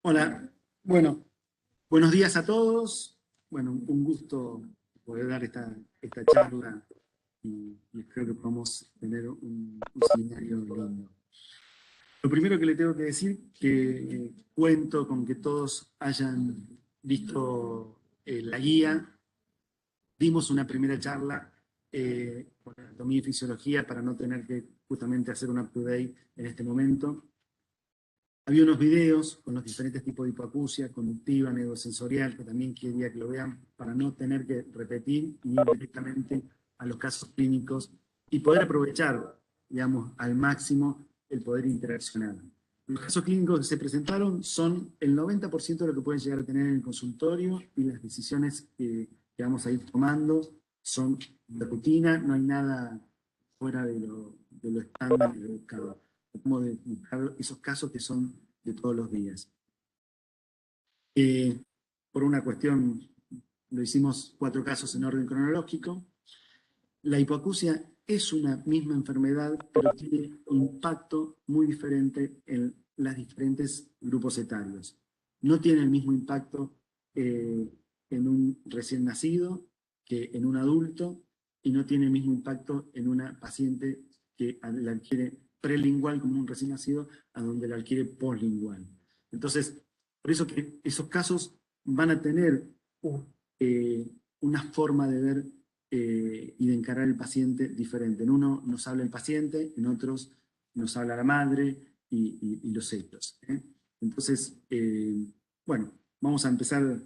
Hola, bueno, buenos días a todos. Bueno, un gusto poder dar esta charla y espero que podamos tener un seminario lindo. Lo primero que le tengo que decir que cuento con que todos hayan visto la guía. Dimos una primera charla con anatomía y fisiología para no tener que justamente hacer un up-to-date en este momento. Había unos videos con los diferentes tipos de hipoacusia, conductiva, neurosensorial, que también quería que lo vean para no tener que repetir y ir directamente a los casos clínicos y poder aprovechar, digamos, al máximo el poder interaccionar. Los casos clínicos que se presentaron son el 90% de lo que pueden llegar a tener en el consultorio y las decisiones que vamos a ir tomando son de rutina, no hay nada fuera de lo estándar y de buscado. Como de buscar esos casos que son de todos los días. Por una cuestión, lo hicimos 4 casos en orden cronológico. La hipoacusia es una misma enfermedad, pero tiene un impacto muy diferente en los diferentes grupos etarios. No tiene el mismo impacto en un recién nacido que en un adulto, y no tiene el mismo impacto en una paciente que la adquiere prelingual como un recién nacido, a donde la adquiere poslingual. Entonces, por eso que esos casos van a tener una forma de ver y de encarar el paciente diferente. En uno nos habla el paciente, en otros nos habla la madre y los hechos. Entonces, bueno, vamos a empezar a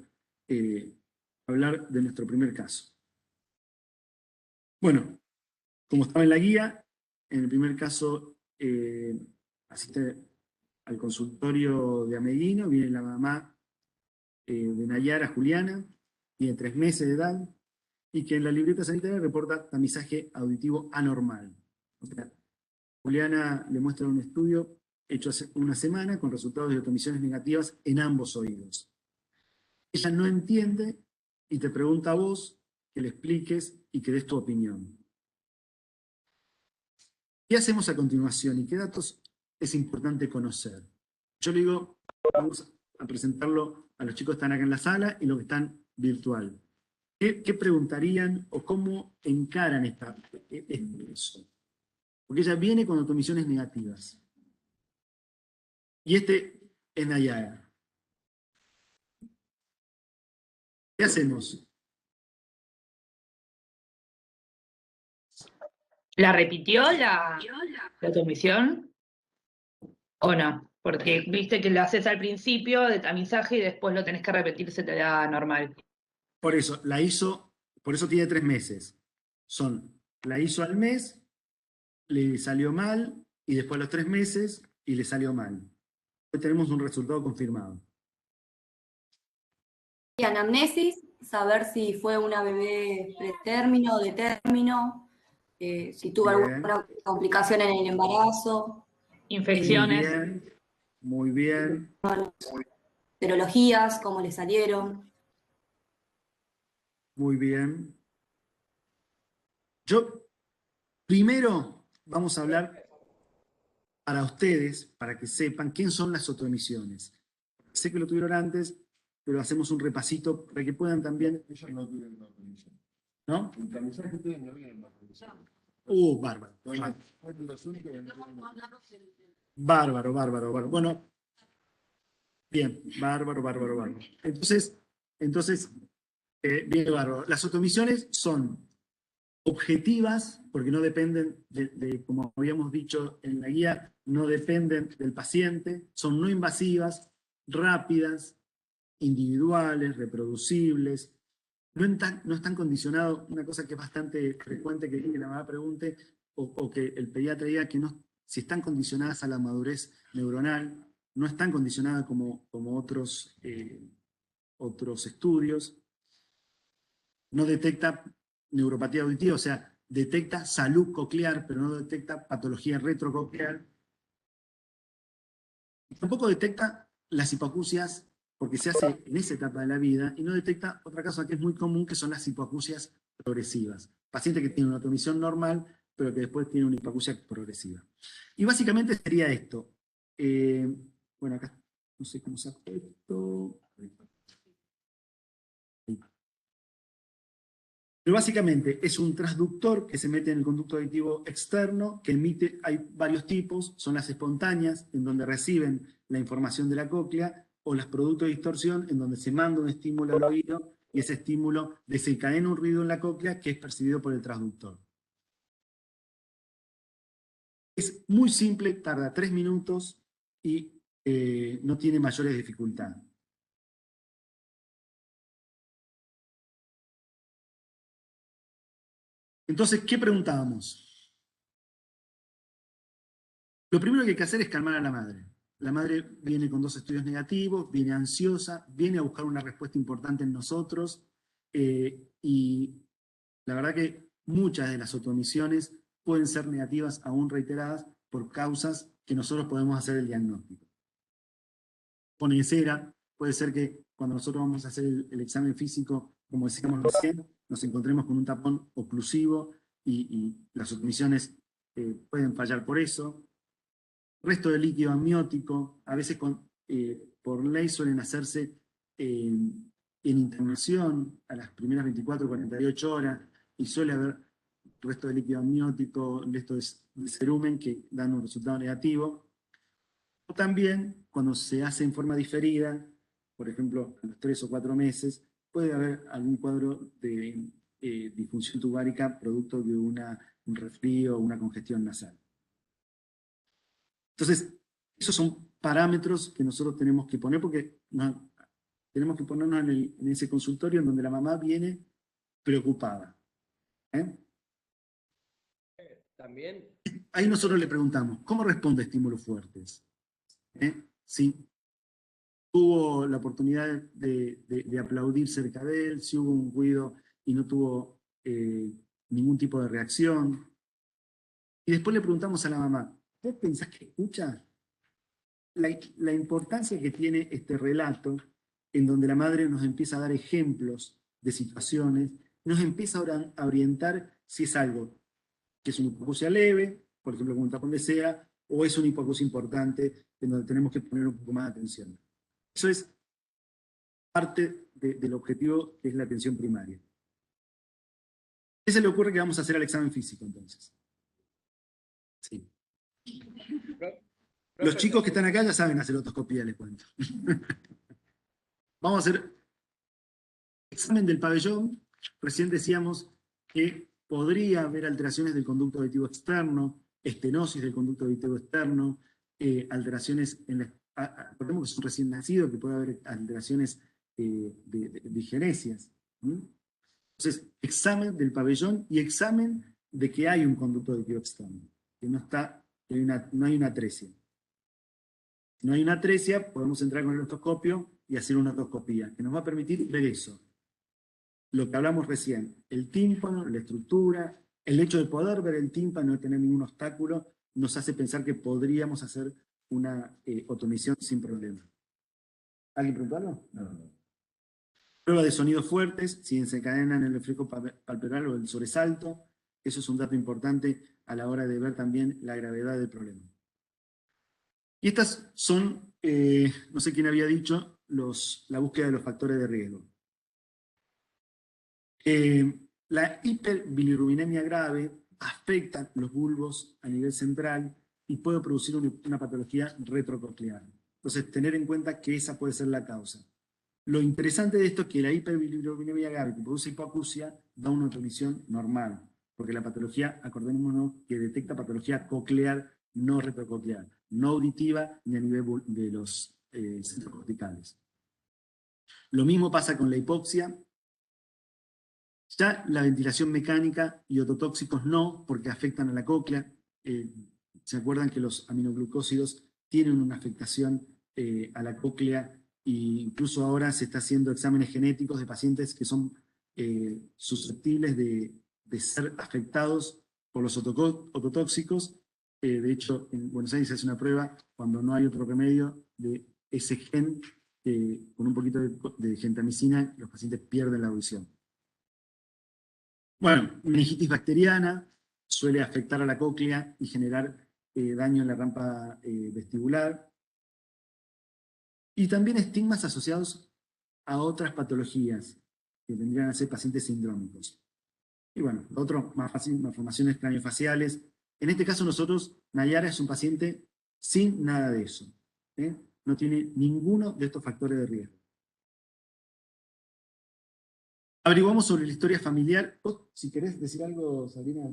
hablar de nuestro primer caso. Bueno, como estaba en la guía, en el primer caso asiste al consultorio de Ameguino, viene la mamá de Nayara, Juliana, tiene 3 meses de edad, y que en la libreta sanitaria reporta tamizaje auditivo anormal. O sea, Juliana le muestra un estudio hecho hace una semana con resultados de automisiones negativas en ambos oídos. Ella no entiende y te pregunta a vos que le expliques y que des tu opinión. ¿Qué hacemos a continuación y qué datos es importante conocer? Yo le digo, vamos a presentarlo a los chicos que están acá en la sala y los que están virtual. ¿Qué preguntarían o cómo encaran eso? Porque ella viene con automisiones negativas. Y este es Nayara. ¿Qué hacemos? ¿La repitió la automisión o no? Porque viste que lo haces al principio de tamizaje y después lo tenés que repetir, se te da normal. Por eso, la hizo, por eso tiene 3 meses. La hizo al mes, le salió mal, y después a los 3 meses, y le salió mal. Hoy tenemos un resultado confirmado. Y anamnesis, saber si fue una bebé pretérmino, de término, si tuvo alguna complicación en el embarazo. Infecciones. Muy bien. Serologías, cómo le salieron. Muy bien. Yo, primero, vamos a hablar para ustedes, para que sepan quién son las autoemisiones. Sé que lo tuvieron antes, pero hacemos un repasito para que puedan también... Ellos no tuvieron una automisión. ¿No? En tamizaje ustedes no vieron una automisión. Bárbaro. Fueron los únicos que no tuvieron. Bárbaro. Bueno, bien, bárbaro. Entonces bien, bárbaro. Las autoemisiones son objetivas, porque no dependen como habíamos dicho en la guía, no dependen del paciente, son no invasivas, rápidas, individuales, reproducibles, no están condicionados, una cosa que es bastante frecuente que la mamá pregunte, o que el pediatra diga que no, si están condicionadas a la madurez neuronal, no están condicionadas como otros estudios, no detecta neuropatía auditiva, o sea, detecta salud coclear, pero no detecta patología retrococlear. Tampoco detecta las hipoacusias porque se hace en esa etapa de la vida y no detecta otra cosa que es muy común, que son las hipoacusias progresivas. Paciente que tiene una automisión normal, pero que después tiene una hipoacusia progresiva. Y básicamente sería esto. Bueno, acá no sé cómo saco esto. Pero básicamente es un transductor que se mete en el conducto auditivo externo, que emite, hay varios tipos, son las espontáneas, en donde reciben la información de la cóclea, o las productos de distorsión, en donde se manda un estímulo al oído, y ese estímulo desencadena un ruido en la cóclea que es percibido por el transductor. Es muy simple, tarda 3 minutos y no tiene mayores dificultades. Entonces, ¿qué preguntábamos? Lo primero que hay que hacer es calmar a la madre. La madre viene con 2 estudios negativos, viene ansiosa, viene a buscar una respuesta importante en nosotros, y la verdad que muchas de las otomisiones pueden ser negativas aún reiteradas por causas que nosotros podemos hacer el diagnóstico. Pone cera, puede ser que cuando nosotros vamos a hacer el examen físico, como decíamos recién, nos encontremos con un tapón oclusivo y las otomisiones pueden fallar por eso. Resto de líquido amniótico, a veces por ley suelen hacerse en internación a las primeras 24 o 48 horas, y suele haber resto de líquido amniótico, resto de cerumen que dan un resultado negativo. O también, cuando se hace en forma diferida, por ejemplo, a los 3 o 4 meses, puede haber algún cuadro de disfunción tubárica producto de un resfrío o una congestión nasal. Entonces, esos son parámetros que nosotros tenemos que poner, porque tenemos que ponernos en ese consultorio en donde la mamá viene preocupada. También. Ahí nosotros le preguntamos, ¿cómo responde a estímulos fuertes? Si tuvo la oportunidad de aplaudir cerca de él, si hubo un ruido y no tuvo ningún tipo de reacción. Y después le preguntamos a la mamá, ¿vos pensás que escucha? La importancia que tiene este relato, en donde la madre nos empieza a dar ejemplos de situaciones, nos empieza a orientar si es algo que es una hipoacusia leve, por ejemplo, como un tapón de cera, o es una hipoacusia importante, en donde tenemos que poner un poco más de atención. Eso es parte del objetivo, que es la atención primaria. ¿Qué se le ocurre que vamos a hacer al examen físico, entonces? Sí. Los chicos que están acá ya saben hacer otoscopía, les cuento. Vamos a hacer examen del pabellón. Recién decíamos que podría haber alteraciones del conducto auditivo externo, estenosis del conducto auditivo externo, alteraciones en la... Recordemos que es un recién nacido, que puede haber alteraciones de digenesias. Entonces, examen del pabellón y examen de que hay un conducto auditivo externo, que no hay una atresia. Si no hay una atresia, podemos entrar con el otoscopio y hacer una otoscopía, que nos va a permitir ver eso. Lo que hablamos recién, el tímpano, la estructura, el hecho de poder ver el tímpano y no tener ningún obstáculo, nos hace pensar que podríamos hacer una otomisión sin problema. ¿Alguien preguntó algo? No. Prueba de sonidos fuertes, si desencadenan el reflejo palpebral o el sobresalto. Eso es un dato importante a la hora de ver también la gravedad del problema. Y estas son, no sé quién había dicho, la búsqueda de los factores de riesgo. La hiperbilirrubinemia grave afecta los bulbos a nivel central y puede producir una patología retrococlear. Entonces, tener en cuenta que esa puede ser la causa. Lo interesante de esto es que la hiperbilirrubinemia grave que produce hipoacusia da una otomisión normal, porque la patología, acordémonos que detecta patología coclear, no retrococlear, no auditiva ni a nivel de los centros corticales. Lo mismo pasa con la hipoxia. Ya la ventilación mecánica y ototóxicos no, porque afectan a la cóclea. ¿Se acuerdan que los aminoglucósidos tienen una afectación a la cóclea? E incluso ahora se está haciendo exámenes genéticos de pacientes que son susceptibles de ser afectados por los ototóxicos. De hecho, en Buenos Aires se hace una prueba cuando no hay otro remedio de ese gen con un poquito de gentamicina los pacientes pierden la audición. Bueno, meningitis bacteriana suele afectar a la cóclea y generar daño en la rampa vestibular. Y también estigmas asociados a otras patologías que vendrían a ser pacientes sindrómicos. Y bueno, lo otro, malformaciones craneofaciales. En este caso nosotros, Nayara es un paciente sin nada de eso. No tiene ninguno de estos factores de riesgo. Averiguamos sobre la historia familiar. Vos, si querés decir algo, Sabrina.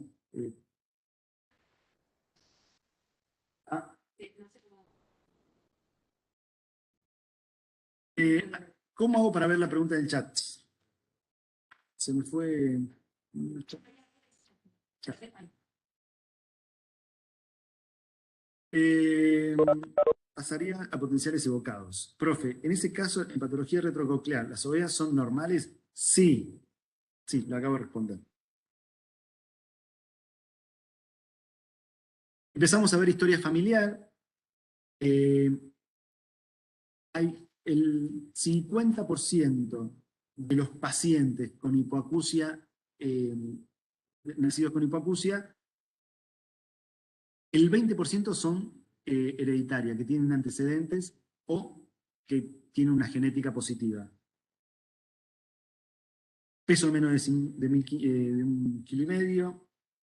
¿Cómo hago para ver la pregunta del chat? Se me fue. Pasaría a potenciales evocados. Profe, en ese caso, en patología retrococlear, ¿las ovejas son normales? Sí. Sí, lo acabo de responder. Empezamos a ver historia familiar. Hay el 50% de los pacientes con hipoacusia, nacidos con hipoacusia, el 20% son hereditarias, que tienen antecedentes o que tienen una genética positiva. Peso menos de 1,5 kilos,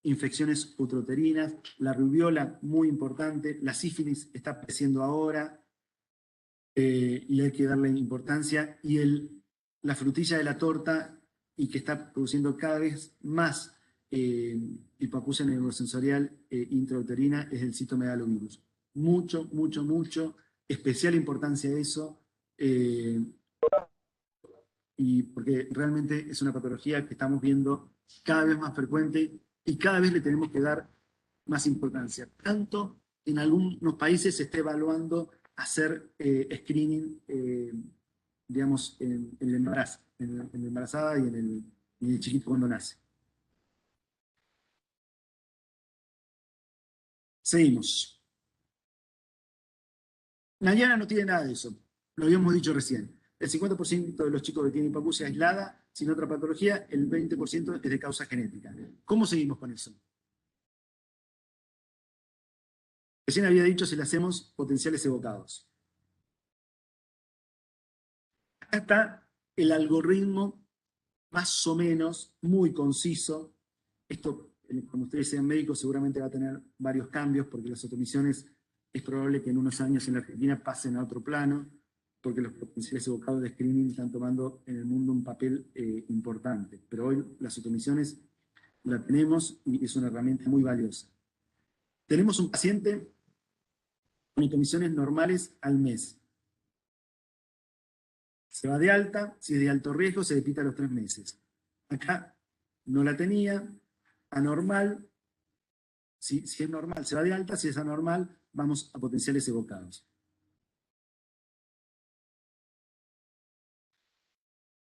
infecciones uteroterinas, la rubiola, muy importante, la sífilis está apareciendo ahora, y hay que darle importancia, y la frutilla de la torta, y que está produciendo cada vez más hipoacusia neurosensorial intrauterina, es el citomegalovirus. Mucho, especial importancia eso, y porque realmente es una patología que estamos viendo cada vez más frecuente y cada vez le tenemos que dar más importancia. Tanto en algunos países se está evaluando hacer screening, digamos, en el embarazo, en la embarazada y en el chiquito cuando nace. Seguimos. Nayara no tiene nada de eso, lo habíamos dicho recién. El 50% de los chicos que tienen hipoacusia aislada, sin otra patología, el 20% es de causa genética. ¿Cómo seguimos con eso? Recién había dicho si le hacemos potenciales evocados. Acá está el algoritmo más o menos muy conciso. Esto, como ustedes sean médicos, seguramente va a tener varios cambios porque las otomisiones es probable que en unos años en la Argentina pasen a otro plano, porque los potenciales evocados de screening están tomando en el mundo un papel importante. Pero hoy las otomisiones la tenemos y es una herramienta muy valiosa. Tenemos un paciente con otomisiones normales al mes. Se va de alta, si es de alto riesgo, se depita a los 3 meses. Acá no la tenía, anormal, si es normal, se va de alta, si es anormal, vamos a potenciales evocados.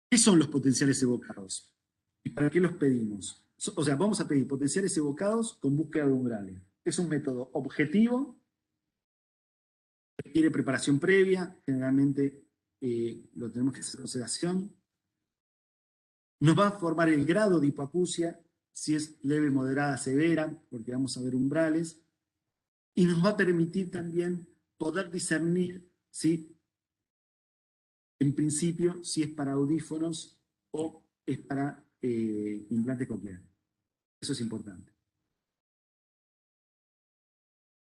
¿Qué son los potenciales evocados? ¿Y para qué los pedimos? O sea, vamos a pedir potenciales evocados con búsqueda de umbrales. Es un método objetivo, requiere preparación previa, generalmente lo tenemos que hacer con sedación. Nos va a formar el grado de hipoacusia, si es leve, moderada, severa, porque vamos a ver umbrales. Y nos va a permitir también poder discernir si, en principio, si es para audífonos o es para implante coclear. Eso es importante.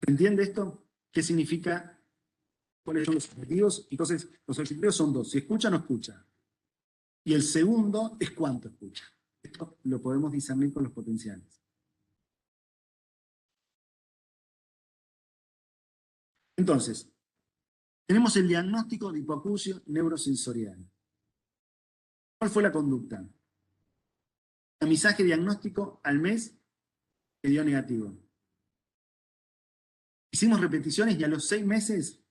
¿Se entiende esto? ¿Qué significa? ¿Cuáles son los objetivos? Entonces, los objetivos son 2. Si escucha o no escucha. Y el segundo es cuánto escucha. Esto lo podemos discernir con los potenciales. Entonces, tenemos el diagnóstico de hipoacusia neurosensorial. ¿Cuál fue la conducta? Tamizaje diagnóstico al mes que dio negativo. Hicimos repeticiones y a los 6 meses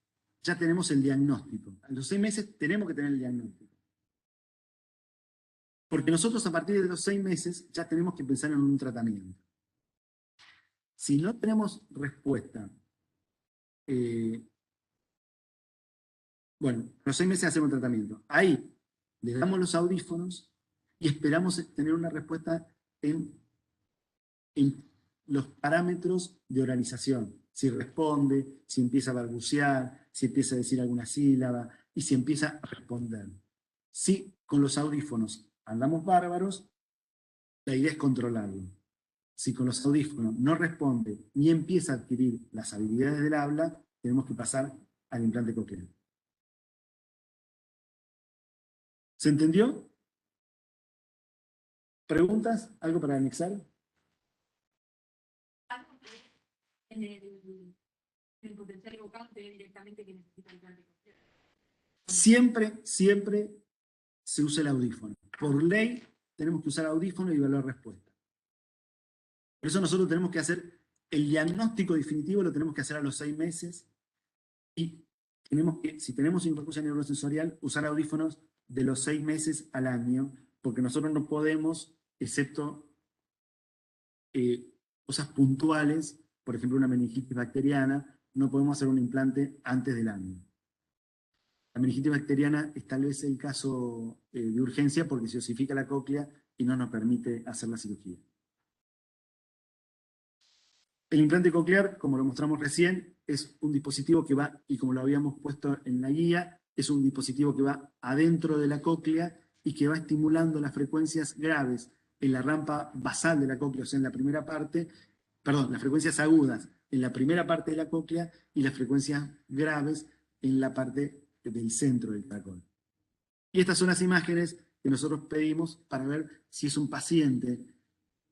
ya tenemos el diagnóstico. A los 6 meses tenemos que tener el diagnóstico. Porque nosotros a partir de los 6 meses ya tenemos que pensar en un tratamiento. Si no tenemos respuesta Bueno, a los 6 meses hacemos tratamiento. Ahí le damos los audífonos y esperamos tener una respuesta en los parámetros de oralización. Si responde, si empieza a balbucear, si empieza a decir alguna sílaba y si empieza a responder. Si con los audífonos andamos bárbaros, la idea es controlarlo. Si con los audífonos no responde ni empieza a adquirir las habilidades del habla, tenemos que pasar al implante coclear. ¿Se entendió? ¿Preguntas? ¿Algo para anexar? En el potencial evocante directamente que necesita el implante coclear. Siempre se usa el audífono. Por ley tenemos que usar audífono y evaluar respuesta. Por eso nosotros tenemos que hacer el diagnóstico definitivo, lo tenemos que hacer a los 6 meses y tenemos que, si tenemos hipoacusia neurosensorial, usar audífonos de los 6 meses al año, porque nosotros no podemos, excepto cosas puntuales, por ejemplo una meningitis bacteriana, no podemos hacer un implante antes del año. La meningitis bacteriana es tal vez el caso de urgencia porque se osifica la cóclea y no nos permite hacer la cirugía. El implante coclear, como lo mostramos recién, es un dispositivo que va, y como lo habíamos puesto en la guía, es un dispositivo que va adentro de la cóclea y que va estimulando las frecuencias graves en la rampa basal de la cóclea, o sea, en la primera parte, perdón, las frecuencias agudas en la primera parte de la cóclea y las frecuencias graves en la parte del centro del caracol. Y estas son las imágenes que nosotros pedimos para ver si es un paciente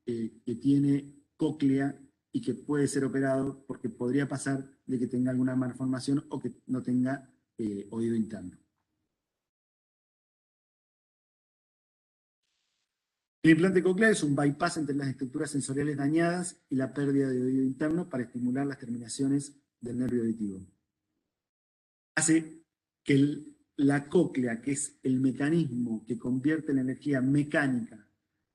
que tiene cóclea y que puede ser operado porque podría pasar de que tenga alguna malformación o que no tenga oído interno. El implante coclear es un bypass entre las estructuras sensoriales dañadas y la pérdida de oído interno para estimular las terminaciones del nervio auditivo. Hace que la cóclea, que es el mecanismo que convierte la energía mecánica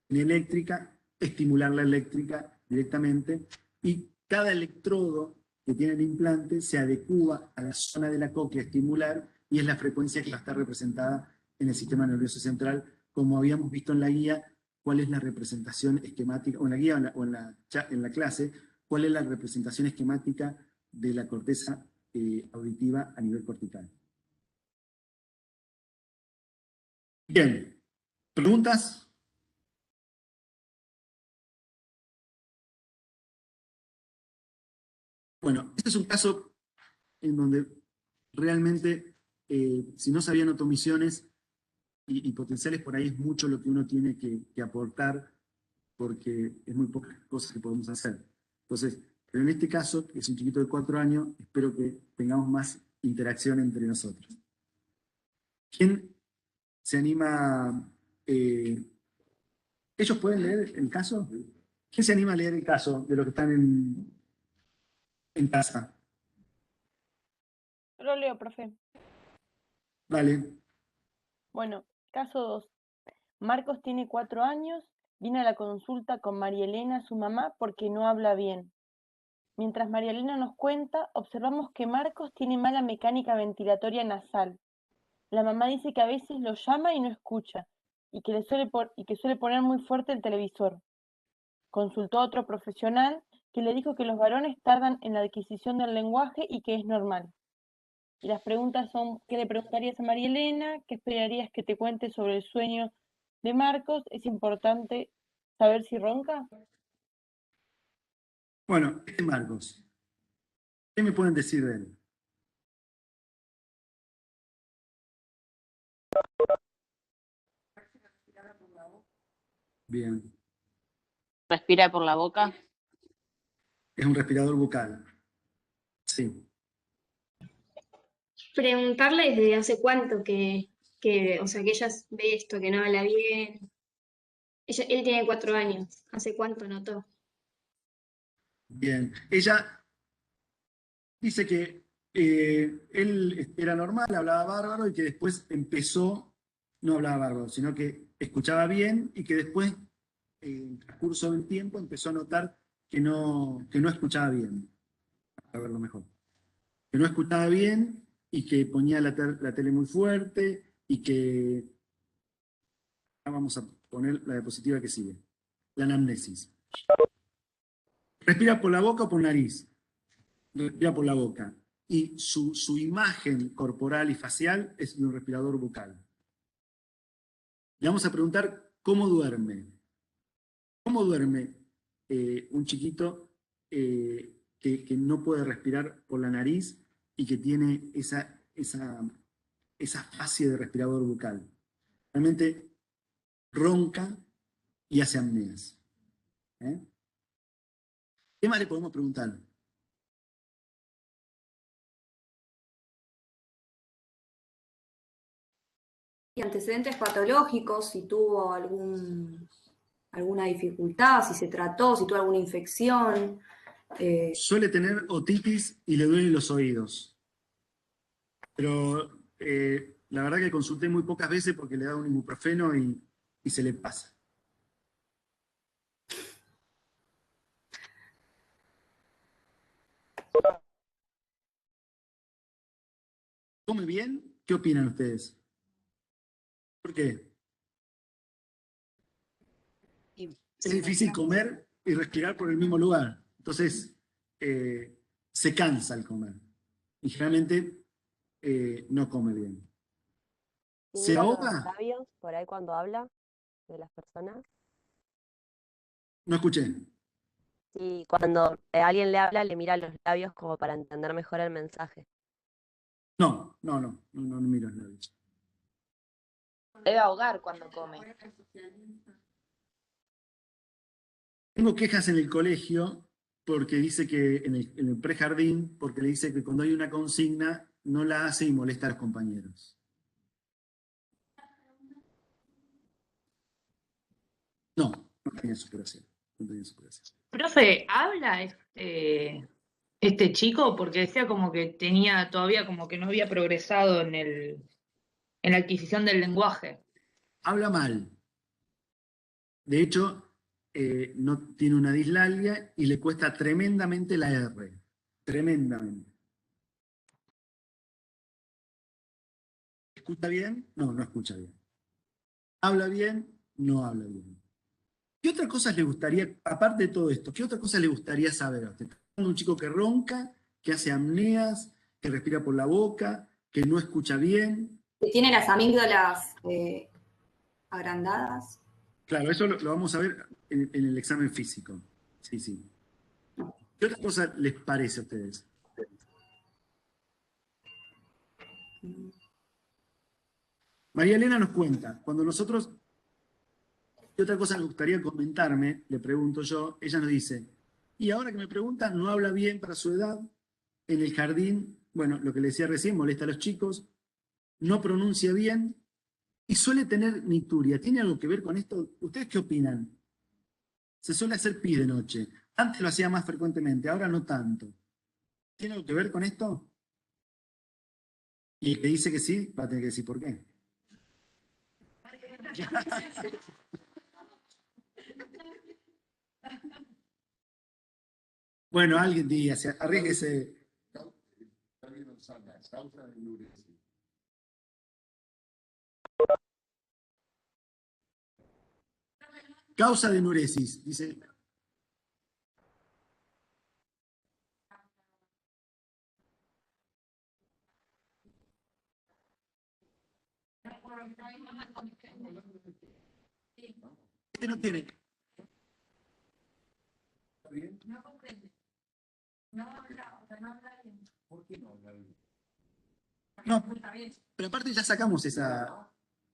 en eléctrica, estimular la eléctrica directamente, y cada electrodo que tiene el implante se adecúa a la zona de la cóclea estimular y es la frecuencia que va a estar representada en el sistema nervioso central, como habíamos visto en la guía, cuál es la representación esquemática, o en la guía o en la clase, cuál es la representación esquemática de la corteza auditiva a nivel cortical. Bien, ¿preguntas? Bueno, este es un caso en donde realmente, si no se habían otomisiones y potenciales, por ahí es mucho lo que uno tiene que aportar, porque es muy pocas cosas que podemos hacer. Entonces, pero en este caso, que es un chiquito de 4 años, espero que tengamos más interacción entre nosotros. ¿Quién se anima? ¿Ellos pueden leer el caso? ¿Quién se anima a leer el caso de los que están en casa? Yo lo leo, profe. Vale. Bueno, caso 2. Marcos tiene 4 años, viene a la consulta con María Elena, su mamá, porque no habla bien. Mientras María Elena nos cuenta, observamos que Marcos tiene mala mecánica ventilatoria nasal. La mamá dice que a veces lo llama y no escucha, y que suele poner muy fuerte el televisor. Consultó a otro profesional que le dijo que los varones tardan en la adquisición del lenguaje y que es normal. Y las preguntas son, ¿qué le preguntarías a María Elena? ¿Qué esperarías que te cuente sobre el sueño de Marcos? ¿Es importante saber si ronca? Bueno, este es Marcos. ¿Qué me pueden decir de él? Bien. Respira por la boca. Es un respirador bucal. Sí. Preguntarle desde hace cuánto o sea, que ella ve esto, que no habla bien. Él tiene 4 años. ¿Hace cuánto notó? Bien. Ella dice que él era normal, hablaba bárbaro y que después empezó, no hablaba bárbaro, sino que escuchaba bien y que después, en el transcurso del tiempo, empezó a notar que no escuchaba bien. A verlo mejor. Que no escuchaba bien y que ponía la tele muy fuerte y que... Vamos a poner la diapositiva que sigue. La anamnesis. Respira por la boca o por nariz. Respira por la boca. Y su imagen corporal y facial es de un respirador bucal. Le vamos a preguntar cómo duerme. ¿Cómo duerme un chiquito que no puede respirar por la nariz y que tiene esa fascia de respirador bucal? Realmente ronca y hace apneas. ¿Qué más le podemos preguntar? Y antecedentes patológicos, si tuvo alguna dificultad, si se trató, si tuvo alguna infección. Suele tener otitis y le duelen los oídos. Pero la verdad que consulté muy pocas veces porque le da un ibuprofeno y se le pasa. ¿Come bien? ¿Qué opinan ustedes? ¿Por qué? Es difícil comer y respirar por el mismo lugar. Entonces, se cansa al comer. Y generalmente no come bien. ¿Se ¿Mira los ahoga? labios por ahí cuando habla de las personas? No escuché. Sí, cuando alguien le habla, le mira los labios como para entender mejor el mensaje. No miro los labios. Debe ahogar cuando come. Tengo quejas en el colegio porque dice que en el prejardín, porque le dice que cuando hay una consigna no la hace y molesta a los compañeros. No tenía superación. No tenía superación. Profe, ¿habla este chico? Porque decía como que tenía todavía como que no había progresado en la adquisición del lenguaje. Habla mal. De hecho, no tiene una dislalia y le cuesta tremendamente la R. Tremendamente. ¿Escucha bien? No escucha bien. ¿Habla bien? No habla bien. ¿Qué otras cosas le gustaría, aparte de todo esto, qué otras cosas le gustaría saber a usted? Un chico que ronca, que hace apneas, que respira por la boca, que no escucha bien. Que tiene las amígdalas agrandadas. Claro, eso lo vamos a ver en el examen físico. Sí. ¿Qué otras cosas les parece a ustedes? María Elena nos cuenta, cuando nosotros, ¿qué otra cosa les gustaría comentarme? Le pregunto yo, ella nos dice, y ahora que me preguntan, no habla bien para su edad, en el jardín, bueno, lo que le decía recién, molesta a los chicos, no pronuncia bien y suele tener nicturia. ¿Tiene algo que ver con esto? ¿Ustedes qué opinan? Se suele hacer pis de noche. Antes lo hacía más frecuentemente, ahora no tanto. ¿Tiene algo que ver con esto? Y el que dice que sí, va a tener que decir por qué. Bueno, alguien diga, arríguese. Causa de enuresis. Causa de enuresis, dice. Este no tiene. No comprende. No habla, o sea, no habla bien. ¿Por qué no habla bien? No, pero aparte ya sacamos esa.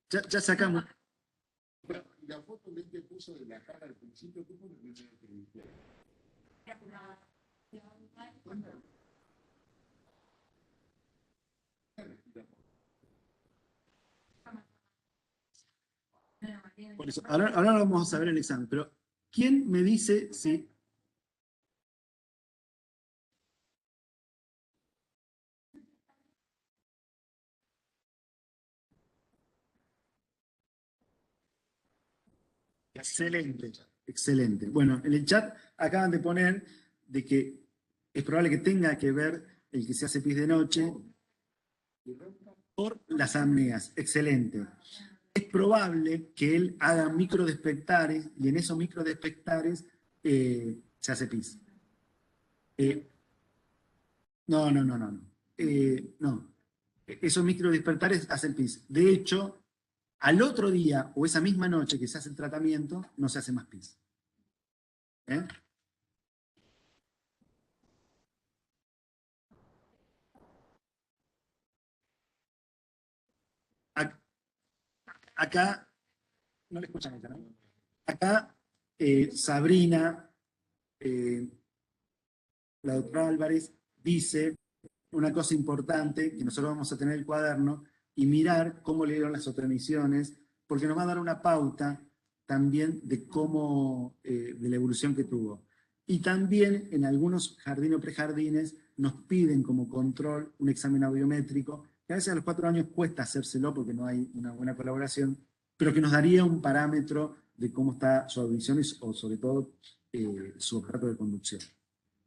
Ya sacamos. La foto que te puso de la cara al principio, ¿qué fue lo primero que viste? Por eso, ahora lo vamos a saber en el examen, pero ¿quién me dice si... Excelente. Bueno, en el chat acaban de poner de que es probable que tenga que ver el que se hace pis de noche por las apneas. Excelente. Es probable que él haga microdespectares y en esos microdespectares se hace pis. No. No. Esos microdespertares hacen pis. De hecho, al otro día o esa misma noche que se hace el tratamiento, no se hace más pis. ¿Eh? Acá, no le escuchan ella, ¿no? Acá, Sabrina, la doctora Álvarez, dice una cosa importante, que nosotros vamos a tener el cuaderno y mirar cómo le dieron las otras emisiones, porque nos va a dar una pauta también de cómo, de la evolución que tuvo. Y también en algunos jardines o prejardines nos piden como control un examen audiométrico, que a veces a los 4 años cuesta hacérselo porque no hay una buena colaboración, pero que nos daría un parámetro de cómo está su audición o sobre todo su aparato de conducción.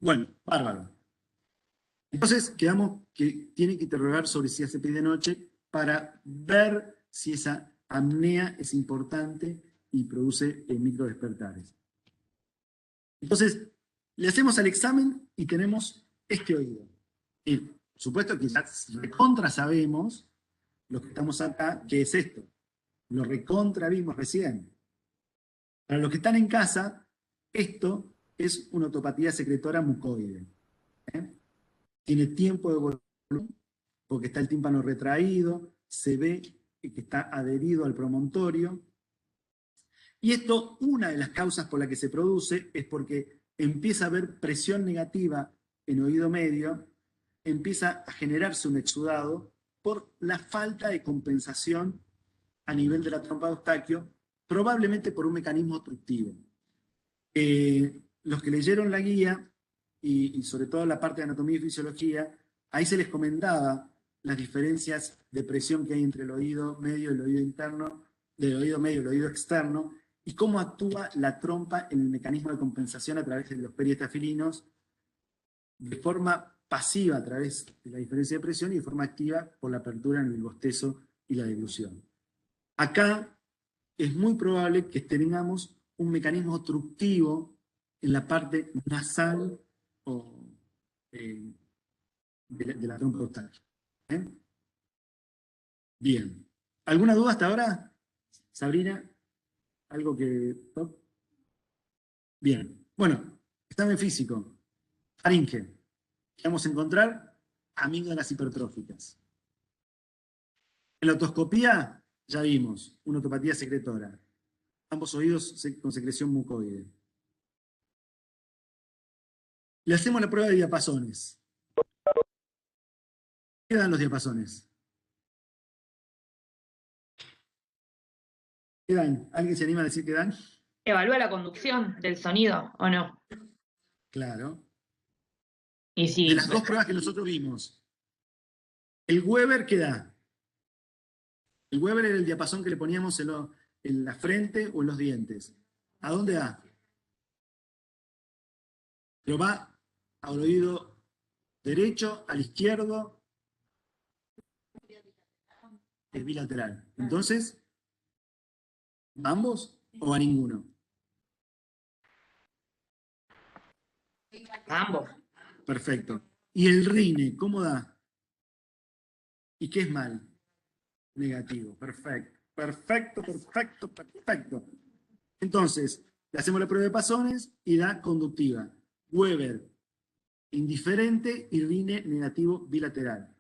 Bueno, bárbaro. Entonces, quedamos que tiene que interrogar sobre si hace pis de noche para ver si esa apnea es importante y produce microdespertares. Entonces, le hacemos el examen y tenemos este oído. Y, por supuesto que ya recontra sabemos, los que estamos acá, qué es esto. Lo recontra vimos recién. Para los que están en casa, esto es una otopatía secretora mucoide. Tiene tiempo de volumen, porque está el tímpano retraído, se ve que está adherido al promontorio. Y esto, una de las causas por la que se produce es porque empieza a haber presión negativa en oído medio, empieza a generarse un exudado por la falta de compensación a nivel de la trompa de Eustaquio, probablemente por un mecanismo obstructivo. Los que leyeron la guía, y sobre todo la parte de anatomía y fisiología, ahí se les comentaba las diferencias de presión que hay entre el oído medio y el oído interno, del oído medio y el oído externo, y cómo actúa la trompa en el mecanismo de compensación a través de los periestafilinos, de forma pasiva a través de la diferencia de presión y de forma activa por la apertura en el bostezo y la deglución. Acá es muy probable que tengamos un mecanismo obstructivo en la parte nasal o de la trompa Eustaquio. Bien. ¿Alguna duda hasta ahora, Sabrina? ¿Algo que...? Bien. Bueno, examen físico. Faringe. Vamos a encontrar amígdalas hipertróficas. En la otoscopía, ya vimos, una otopatía secretora. Ambos oídos con secreción mucoide. Le hacemos la prueba de diapasones. ¿Qué dan los diapasones? ¿Qué dan? ¿Alguien se anima a decir qué dan? ¿Evalúa la conducción del sonido o no? Claro. Y si, De las dos pruebas que nosotros vimos, ¿el Weber qué da? El Weber era el diapasón que le poníamos en la frente o en los dientes. ¿A dónde da? Pero va al oído derecho, al izquierdo, es bilateral. Entonces, ¿a ambos o a ninguno? a ambos. Perfecto. ¿Y el rine, cómo da? ¿Y qué es mal? Negativo. Perfecto. Perfecto. Entonces, le hacemos la prueba de pasones y da conductiva. Weber, indiferente y rine negativo bilateral.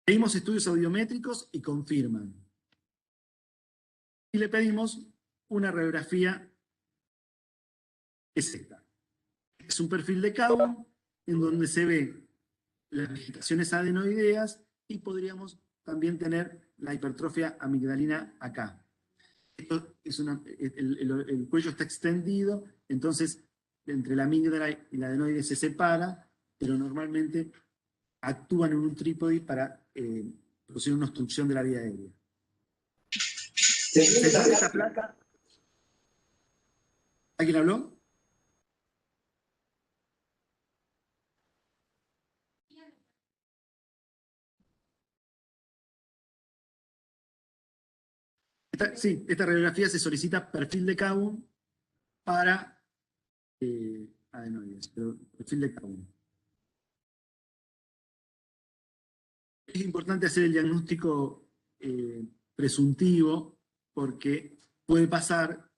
Pedimos estudios audiométricos y confirman. Y le pedimos una radiografía, es esta. Es un perfil de Cowan en donde se ve las vegetaciones adenoideas y podríamos también tener la hipertrofia amigdalina acá. Esto es el cuello está extendido, entonces entre la amígdala y la adenoide se separa, pero normalmente actúan en un trípode para producir una obstrucción de la vía aérea. ¿Se sabe esta placa? ¿Alguien habló? Sí, esta radiografía se solicita perfil de Kabum para adenoides, pero perfil de Kabum. Es importante hacer el diagnóstico presuntivo porque puede pasar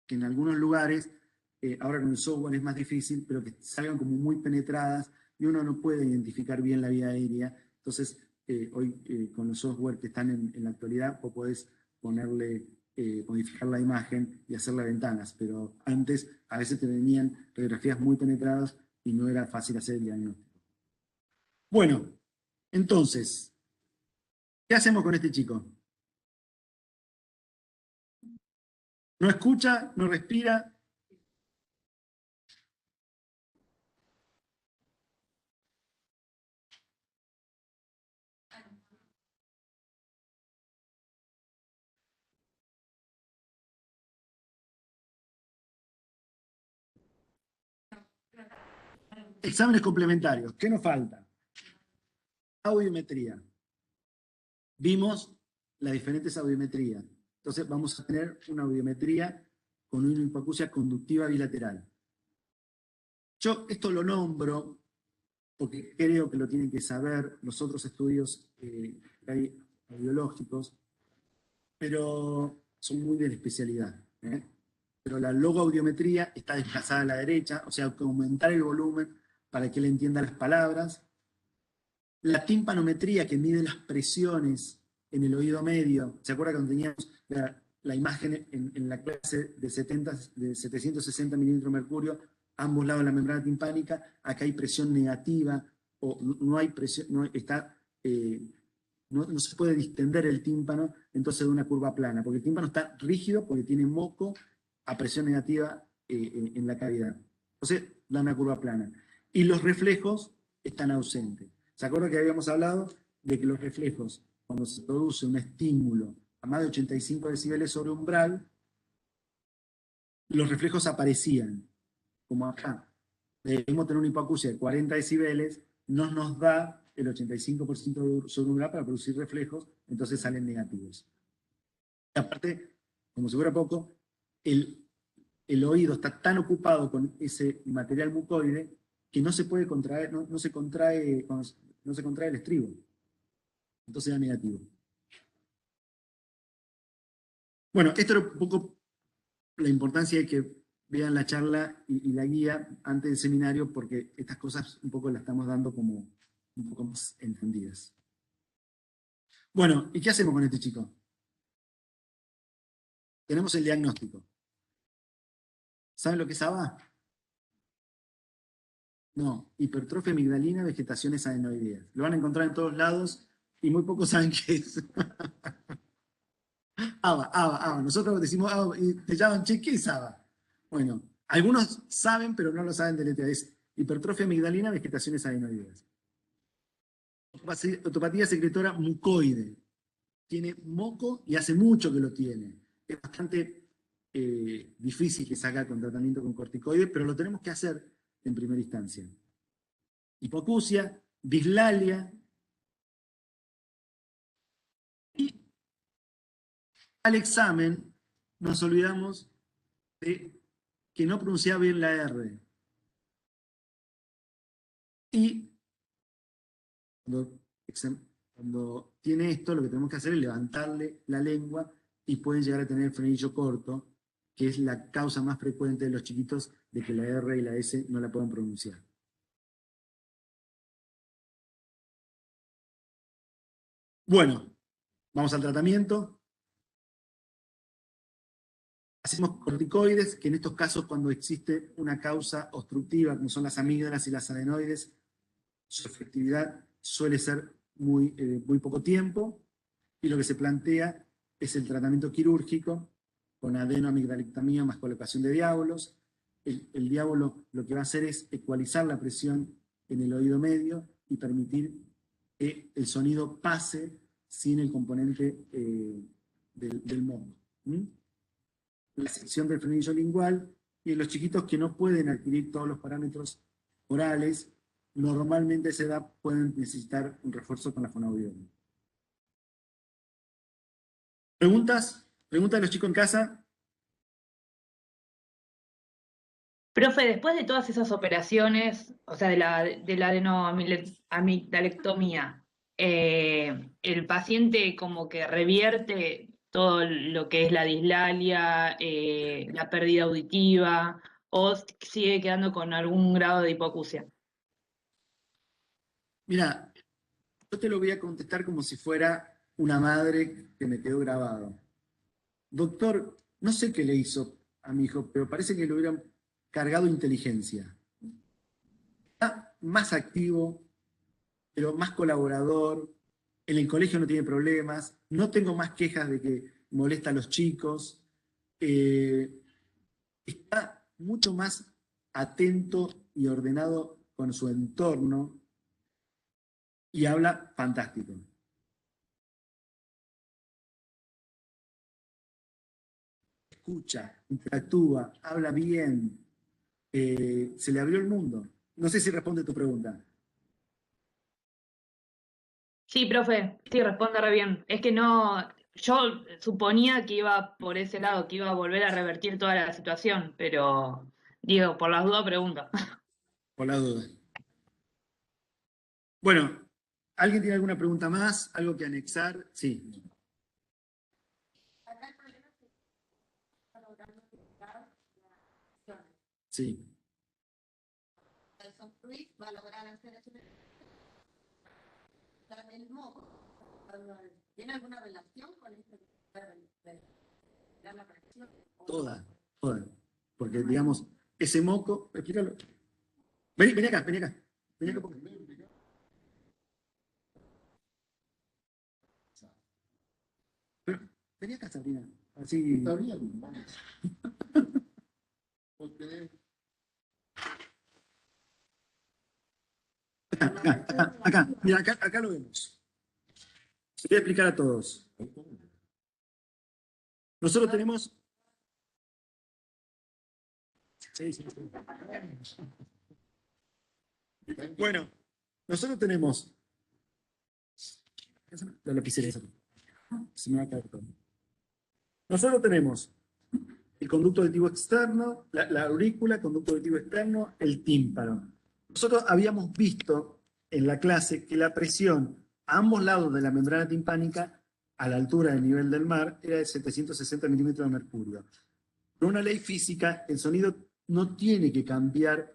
que en algunos lugares, ahora con el software es más difícil, pero que salgan como muy penetradas y uno no puede identificar bien la vía aérea. Entonces, hoy con los software que están en la actualidad, vos podés ponerle, modificar la imagen y hacerle ventanas, pero antes a veces te venían radiografías muy penetradas y no era fácil hacer el diagnóstico. Bueno, entonces, ¿qué hacemos con este chico? No escucha, no respira. Exámenes complementarios. ¿Qué nos falta? Audiometría. Vimos las diferentes audiometrías. Entonces vamos a tener una audiometría con una hipoacusia conductiva bilateral. Yo esto lo nombro porque creo que lo tienen que saber los otros estudios que hay audiológicos, pero son muy de la especialidad. Pero la logoaudiometría está desplazada a la derecha, o sea, hay que aumentar el volumen para que él entienda las palabras. La timpanometría, que mide las presiones en el oído medio. ¿Se acuerda cuando teníamos la imagen en la clase de 760 milímetros de mercurio, ambos lados de la membrana timpánica? Acá hay presión negativa, o no hay presión, no se puede distender el tímpano, entonces de una curva plana, porque el tímpano está rígido porque tiene moco a presión negativa en la cavidad. Entonces da una curva plana. Y los reflejos están ausentes. ¿Se acuerdan que habíamos hablado de que los reflejos, cuando se produce un estímulo a más de 85 decibeles sobre umbral, los reflejos aparecían, como acá? Debemos tener una hipoacusia de 40 decibeles, no nos da el 85% sobre umbral para producir reflejos, entonces salen negativos. Y aparte, como si fuera poco, el oído está tan ocupado con ese material mucoide que no se puede contraer, no se contrae el estribo. Entonces da negativo. Bueno, esto era un poco la importancia de que vean la charla y la guía antes del seminario, porque estas cosas un poco las estamos dando como un poco más entendidas. Bueno, ¿y qué hacemos con este chico? Tenemos el diagnóstico. ¿Saben lo que es ABA? No, hipertrofia amigdalina, vegetaciones adenoideas. Lo van a encontrar en todos lados y muy pocos saben qué es. ABA. Nosotros decimos ABA y te llaman, che, ¿qué es ABA? Bueno, algunos saben, pero no lo saben deletrear. Es hipertrofia amigdalina, vegetaciones adenoideas. Otopatía secretora mucoide. Tiene moco y hace mucho que lo tiene. Es bastante difícil que salga con tratamiento con corticoides, pero lo tenemos que hacer en primera instancia. Hipoacusia, dislalia. Y al examen nos olvidamos de que no pronunciaba bien la R. Y cuando tiene esto, lo que tenemos que hacer es levantarle la lengua y pueden llegar a tener el frenillo corto, que es la causa más frecuente de los chiquitos de que la R y la S no la puedan pronunciar. Bueno, vamos al tratamiento. Hacemos corticoides, que en estos casos, cuando existe una causa obstructiva, como son las amígdalas y las adenoides, su efectividad suele ser muy poco tiempo, y lo que se plantea es el tratamiento quirúrgico con adenoamigdalectomía más colocación de diábolos. El diábolo lo que va a hacer es ecualizar la presión en el oído medio y permitir que el sonido pase sin el componente del moco. La sección del frenillo lingual, y los chiquitos que no pueden adquirir todos los parámetros orales, normalmente a esa edad pueden necesitar un refuerzo con la fonoaudióloga. ¿Preguntas? Pregunta de los chicos en casa. Profe, después de todas esas operaciones, o sea, de la amigdalectomía, el paciente como que revierte todo lo que es la dislalia, la pérdida auditiva, o sigue quedando con algún grado de hipoacusia. Mira, yo te lo voy a contestar como si fuera una madre que me quedó grabado. Doctor, no sé qué le hizo a mi hijo, pero parece que le hubieran cargado inteligencia. Está más activo, pero más colaborador. En el colegio no tiene problemas. No tengo más quejas de que molesta a los chicos. Está mucho más atento y ordenado con su entorno y habla fantástico. Escucha, interactúa, habla bien, se le abrió el mundo. No sé si responde tu pregunta. Sí, profe, sí, responde re bien. Es que no, yo suponía que iba por ese lado, que iba a volver a revertir toda la situación, pero digo, por las dudas pregunto. Por la duda. Bueno, ¿alguien tiene alguna pregunta más? ¿Algo que anexar? Sí. Sí. Va a lograr hacer eso. El moco, ¿tiene alguna relación con esto de la presión? Toda. Porque, digamos, ese moco, explícalo. Vení acá. Vení acá. Pero, vení acá, Sabrina. Así. Está bien, vamos. Porque Acá, mira, acá lo vemos. Se voy a explicar a todos. Nosotros tenemos... Sí. Bueno, nosotros tenemos... La lapicera esa. Se me va a caer todo. Nosotros tenemos el conducto auditivo externo, la aurícula, conducto auditivo externo, el tímpano. Nosotros habíamos visto en la clase que la presión a ambos lados de la membrana timpánica, a la altura del nivel del mar, era de 760 milímetros de mercurio. Por una ley física, el sonido no tiene que cambiar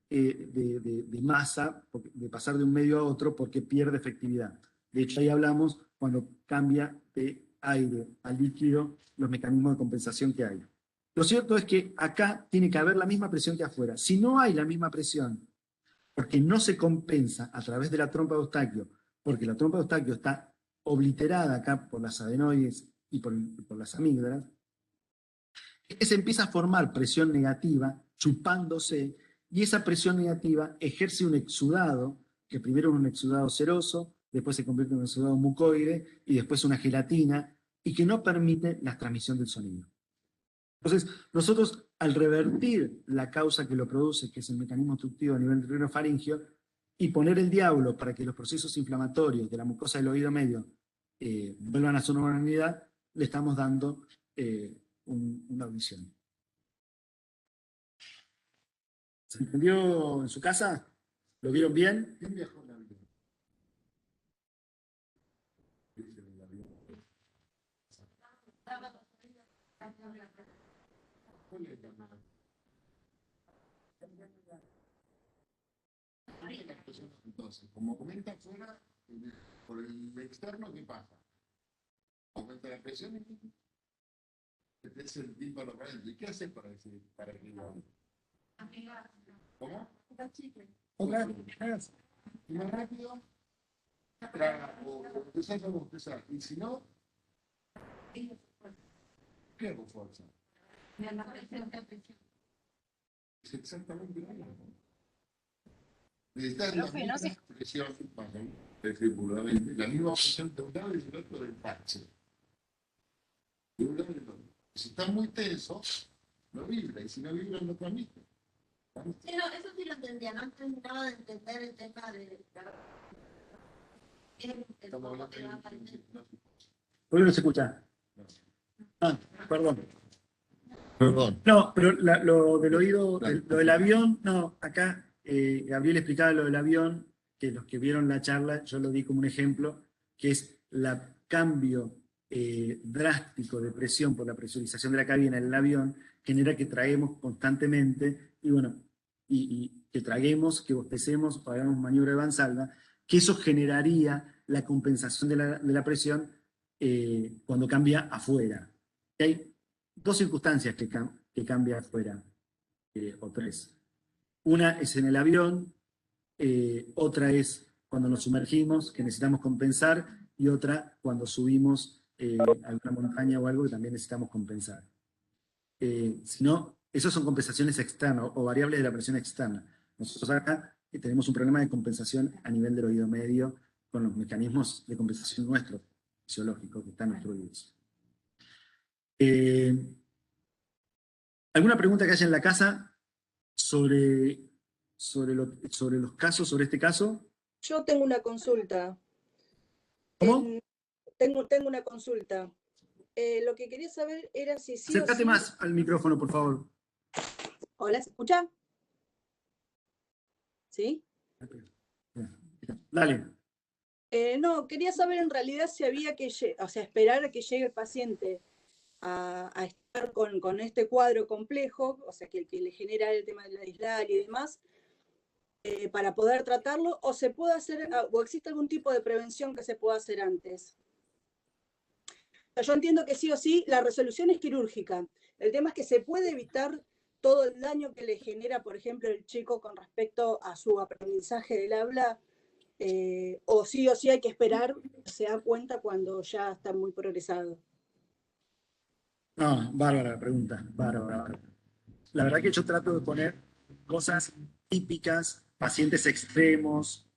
de masa, de pasar de un medio a otro, porque pierde efectividad. De hecho, ahí hablamos cuando cambia de aire a líquido, los mecanismos de compensación que hay. Lo cierto es que acá tiene que haber la misma presión que afuera. Si no hay la misma presión, porque no se compensa a través de la trompa de Eustaquio, porque la trompa de Eustaquio está obliterada acá por las adenoides y por las amígdalas, se empieza a formar presión negativa, chupándose, y esa presión negativa ejerce un exudado, que primero es un exudado seroso, después se convierte en un exudado mucoide, y después una gelatina, y que no permite la transmisión del sonido. Entonces, nosotros, al revertir la causa que lo produce, que es el mecanismo obstructivo a nivel rinofaringio, y poner el diablo para que los procesos inflamatorios de la mucosa del oído medio vuelvan a su normalidad, le estamos dando una audición. ¿Se entendió en su casa? ¿Lo vieron bien? ¿quién viajó en avión? Entonces, como aumenta afuera, por el externo, ¿qué pasa? Aumenta la presión y es el tímpano para adentro. ¿Y qué hace para que lo... ¿Cómo? Y más rápido, o empezar. Y si no, ¿qué hago fuerza? Es exactamente lo mismo. Necesitas la misma presión efectivamente, la misma presión de un lado y del otro del parche. De un lado y del otro. Si está muy tenso, no vibra, y si no vibra, no transmite. Sí, no, eso sí lo entendía, no terminaba de entender el tema de ¿Por qué no se escucha? Ah, perdón. Perdón. No, pero lo del oído, lo del avión, no, acá Gabriel explicaba lo del avión, que los que vieron la charla, yo lo di como un ejemplo, que es el cambio drástico de presión por la presurización de la cabina en el avión, genera que traguemos constantemente, y bueno, y que traguemos, que bostecemos, o hagamos maniobra de Valsalva, que eso generaría la compensación de la presión cuando cambia afuera. Y hay dos circunstancias que cambia afuera, o tres. Una es en el avión, otra es cuando nos sumergimos, que necesitamos compensar, y otra cuando subimos a alguna montaña o algo que también necesitamos compensar. Si no, esas son compensaciones externas o variables de la presión externa. Nosotros acá tenemos un problema de compensación a nivel del oído medio con los mecanismos de compensación nuestros, fisiológicos, que están obstruidos. ¿Alguna pregunta que haya en la casa sobre los casos, sobre este caso? Yo tengo una consulta. ¿Cómo? Tengo una consulta. Lo que quería saber era si sí o Acércate sí... más al micrófono, por favor. Hola, ¿se escucha? ¿Sí? Dale. No, quería saber en realidad si había que, o sea, esperar a que llegue el paciente a estar con este cuadro complejo, o sea, que le genera el tema de la dislalia y demás, para poder tratarlo, o se puede hacer, o existe algún tipo de prevención que se pueda hacer antes. Yo entiendo que sí o sí la resolución es quirúrgica. El tema es que se puede evitar todo el daño que le genera, por ejemplo, el chico con respecto a su aprendizaje del habla, o sí hay que esperar, se da cuenta cuando ya está muy progresado. No, bárbara la pregunta, bárbara. La verdad que yo trato de poner cosas típicas, pacientes extremos,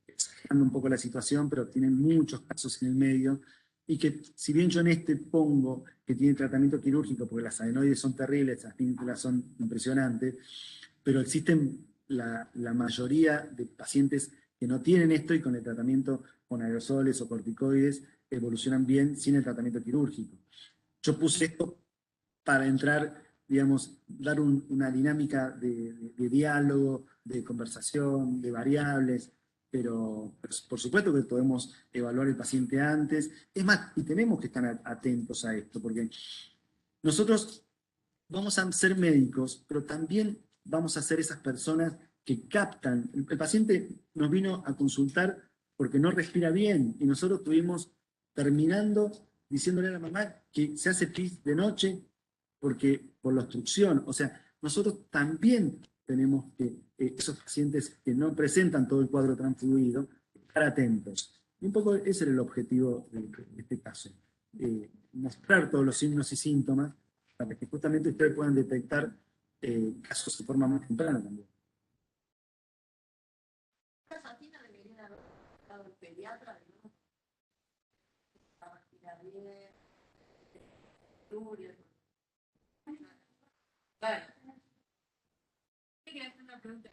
exagerando un poco la situación, pero tienen muchos casos en el medio, y que si bien yo en este pongo que tiene tratamiento quirúrgico, porque las adenoides son terribles, las pínculas son impresionantes, pero existen la mayoría de pacientes que no tienen esto y con el tratamiento con aerosoles o corticoides evolucionan bien sin el tratamiento quirúrgico. Yo puse esto para entrar, digamos, dar una dinámica de diálogo, de conversación, de variables, pero por supuesto que podemos evaluar el paciente antes. Es más, y tenemos que estar atentos a esto, porque nosotros vamos a ser médicos, pero también vamos a ser esas personas que captan. El paciente nos vino a consultar porque no respira bien, y nosotros estuvimos terminando diciéndole a la mamá que se hace pis de noche por la obstrucción. O sea, nosotros también tenemos que, esos pacientes que no presentan todo el cuadro transfluido, estar atentos. Y un poco ese era el objetivo de este caso. Mostrar todos los signos y síntomas para que justamente ustedes puedan detectar casos de forma más temprana también. Satina debería haber estado el pediatra, ¿no? Para respirar bien, Bueno. Yo quería hacer una pregunta.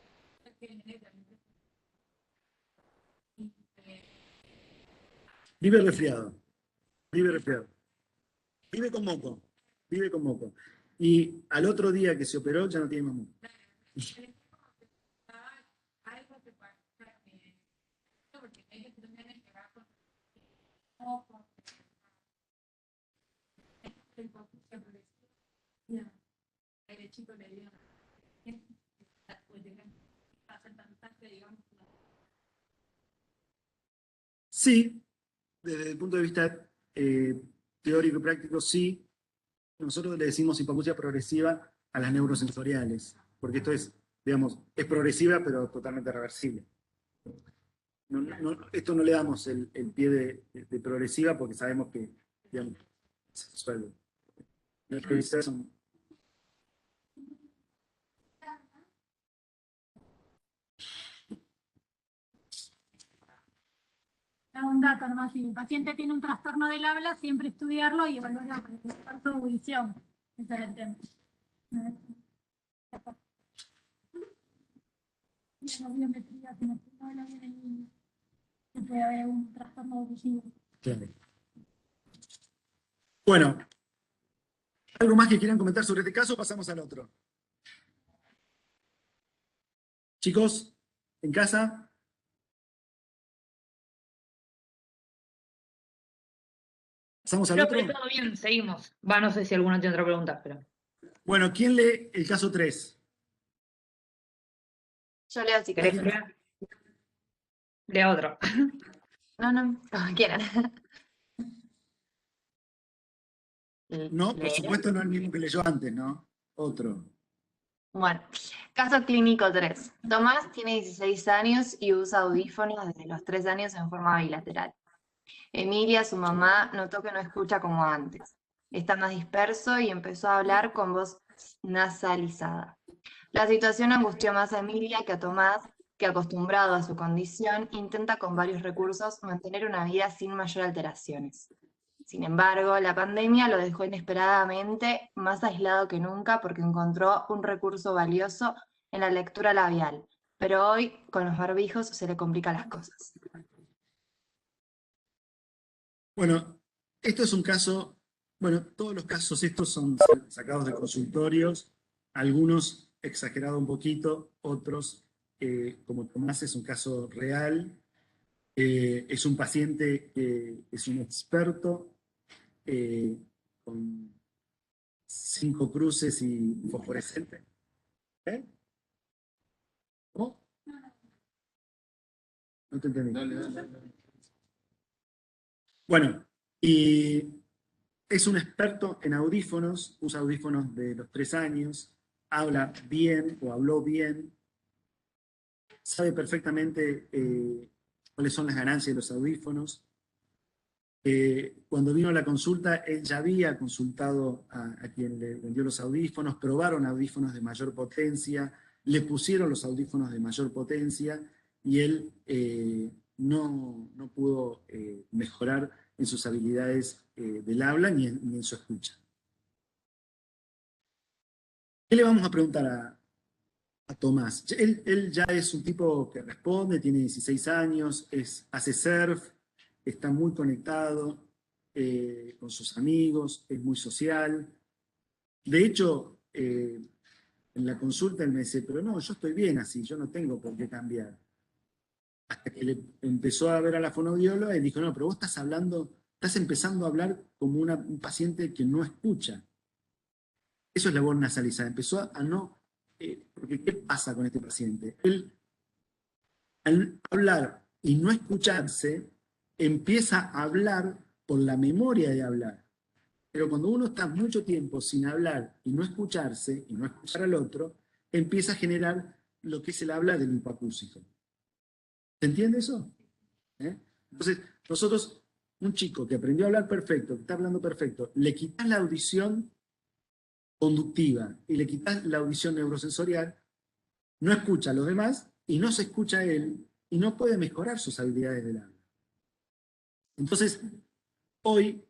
Vive resfriado. Vive resfriado. Vive con moco. Vive con moco. Y al otro día que se operó ya no tiene más moco. Sí, desde el punto de vista teórico y práctico, sí. Nosotros le decimos hipoacusia progresiva a las neurosensoriales, porque esto es, digamos, es progresiva pero totalmente reversible. Esto no le damos el pie de progresiva porque sabemos que, digamos, se resuelve. Las progresivas son... Un dato nomás, si el paciente tiene un trastorno del habla, siempre estudiarlo y evaluar su audición. Ese es el tema. La biometría, si no habla bien el niño, puede haber un trastorno auditivo. Claro. Bueno, ¿Algo más que quieran comentar sobre este caso o pasamos al otro? Chicos, ¿en casa? ¿Pasamos al Creo otro? que todo bien, seguimos. Va, no sé si alguno tiene otra pregunta, pero. Bueno, ¿quién lee el caso 3? Yo leo si ¿Querés querés. leer? Lea otro. No, como quieran. No, por ¿Leer? supuesto no el mismo que leyó antes, ¿no? Otro. Bueno, caso clínico 3. Tomás tiene 16 años y usa audífonos desde los 3 años en forma bilateral. Emilia, su mamá, notó que no escucha como antes. Está más disperso y empezó a hablar con voz nasalizada. La situación angustió más a Emilia que a Tomás, que acostumbrado a su condición, intenta con varios recursos mantener una vida sin mayor alteraciones. Sin embargo, la pandemia lo dejó inesperadamente más aislado que nunca porque encontró un recurso valioso en la lectura labial, pero hoy, con los barbijos, se le complican las cosas. Bueno, esto es un caso, bueno, todos los casos estos son sacados de consultorios, algunos exagerados un poquito, otros, como Tomás, es un caso real, es un paciente que es un experto, con 5 cruces y fosforescente. ¿Eh? ¿Cómo? No te entendí. Bueno, y es un experto en audífonos, usa audífonos de los 3 años, habla bien o habló bien, sabe perfectamente cuáles son las ganancias de los audífonos. Cuando vino a la consulta, él ya había consultado a quien le vendió los audífonos, probaron audífonos de mayor potencia, le pusieron los audífonos de mayor potencia y él no pudo mejorar en sus habilidades del habla ni en su escucha. ¿Qué le vamos a preguntar a Tomás? Él ya es un tipo que responde, tiene 16 años, hace surf, está muy conectado con sus amigos, es muy social. De hecho, en la consulta él me dice, pero no, yo estoy bien así, yo no tengo por qué cambiar. Hasta que le empezó a ver a la fonoaudióloga y dijo, no, pero vos estás empezando a hablar como un paciente que no escucha. Eso es la voz nasalizada. Empezó a no... porque ¿qué pasa con este paciente? Él, al hablar y no escucharse, empieza a hablar por la memoria de hablar. Pero cuando uno está mucho tiempo sin hablar y no escucharse, y no escuchar al otro, empieza a generar lo que es el habla del hipoacúsico. ¿Se entiende eso? Entonces, nosotros, un chico que aprendió a hablar perfecto, que está hablando perfecto, le quitas la audición conductiva y le quitas la audición neurosensorial, no escucha a los demás y no se escucha a él y no puede mejorar sus habilidades del habla. Entonces, hoy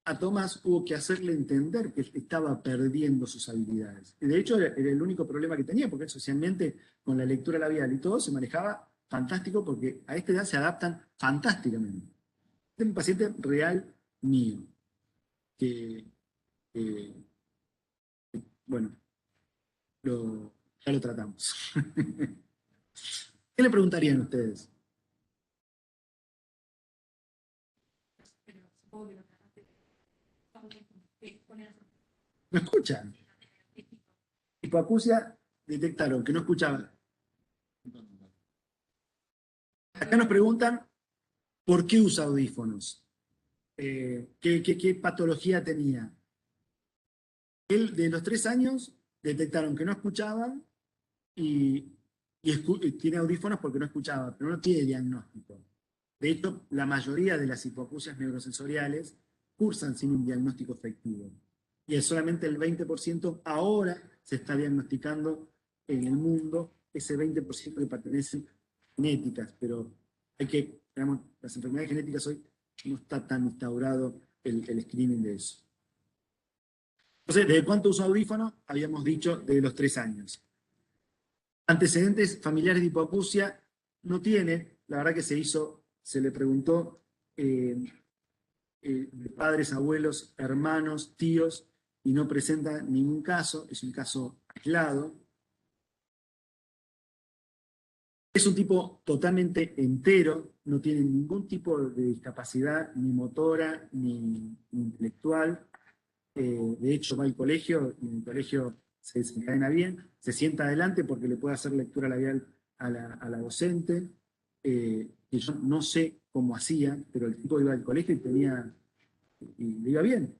a Tomás hubo que hacerle entender que estaba perdiendo sus habilidades. Y de hecho, era el único problema que tenía, porque él socialmente, con la lectura labial y todo, se manejaba fantástico, porque a esta edad se adaptan fantásticamente. Este es un paciente real mío, que bueno, ya lo tratamos. ¿Qué le preguntarían ustedes? ¿No escuchan? Hipoacusia detectaron que no escuchaban. Acá nos preguntan por qué usa audífonos. ¿Qué patología tenía? Él, de los 3 años, detectaron que no escuchaba y tiene audífonos porque no escuchaba, pero no tiene diagnóstico. De hecho, la mayoría de las hipoacusias neurosensoriales cursan sin un diagnóstico efectivo. Y es solamente el 20% ahora se está diagnosticando en el mundo, ese 20% que pertenecen genéticas, pero digamos, las enfermedades genéticas hoy no está tan instaurado el screening de eso. Entonces, ¿de cuánto usa audífono? Habíamos dicho de los 3 años. Antecedentes familiares de hipoacusia no tiene, la verdad que se le preguntó de padres, abuelos, hermanos, tíos, y no presenta ningún caso, es un caso aislado. Es un tipo totalmente entero, no tiene ningún tipo de discapacidad, ni motora, ni intelectual. De hecho, va al colegio y en el colegio se desencadena bien, se sienta adelante porque le puede hacer lectura labial a la docente. Que yo no sé cómo hacía, pero el tipo iba al colegio y le iba bien.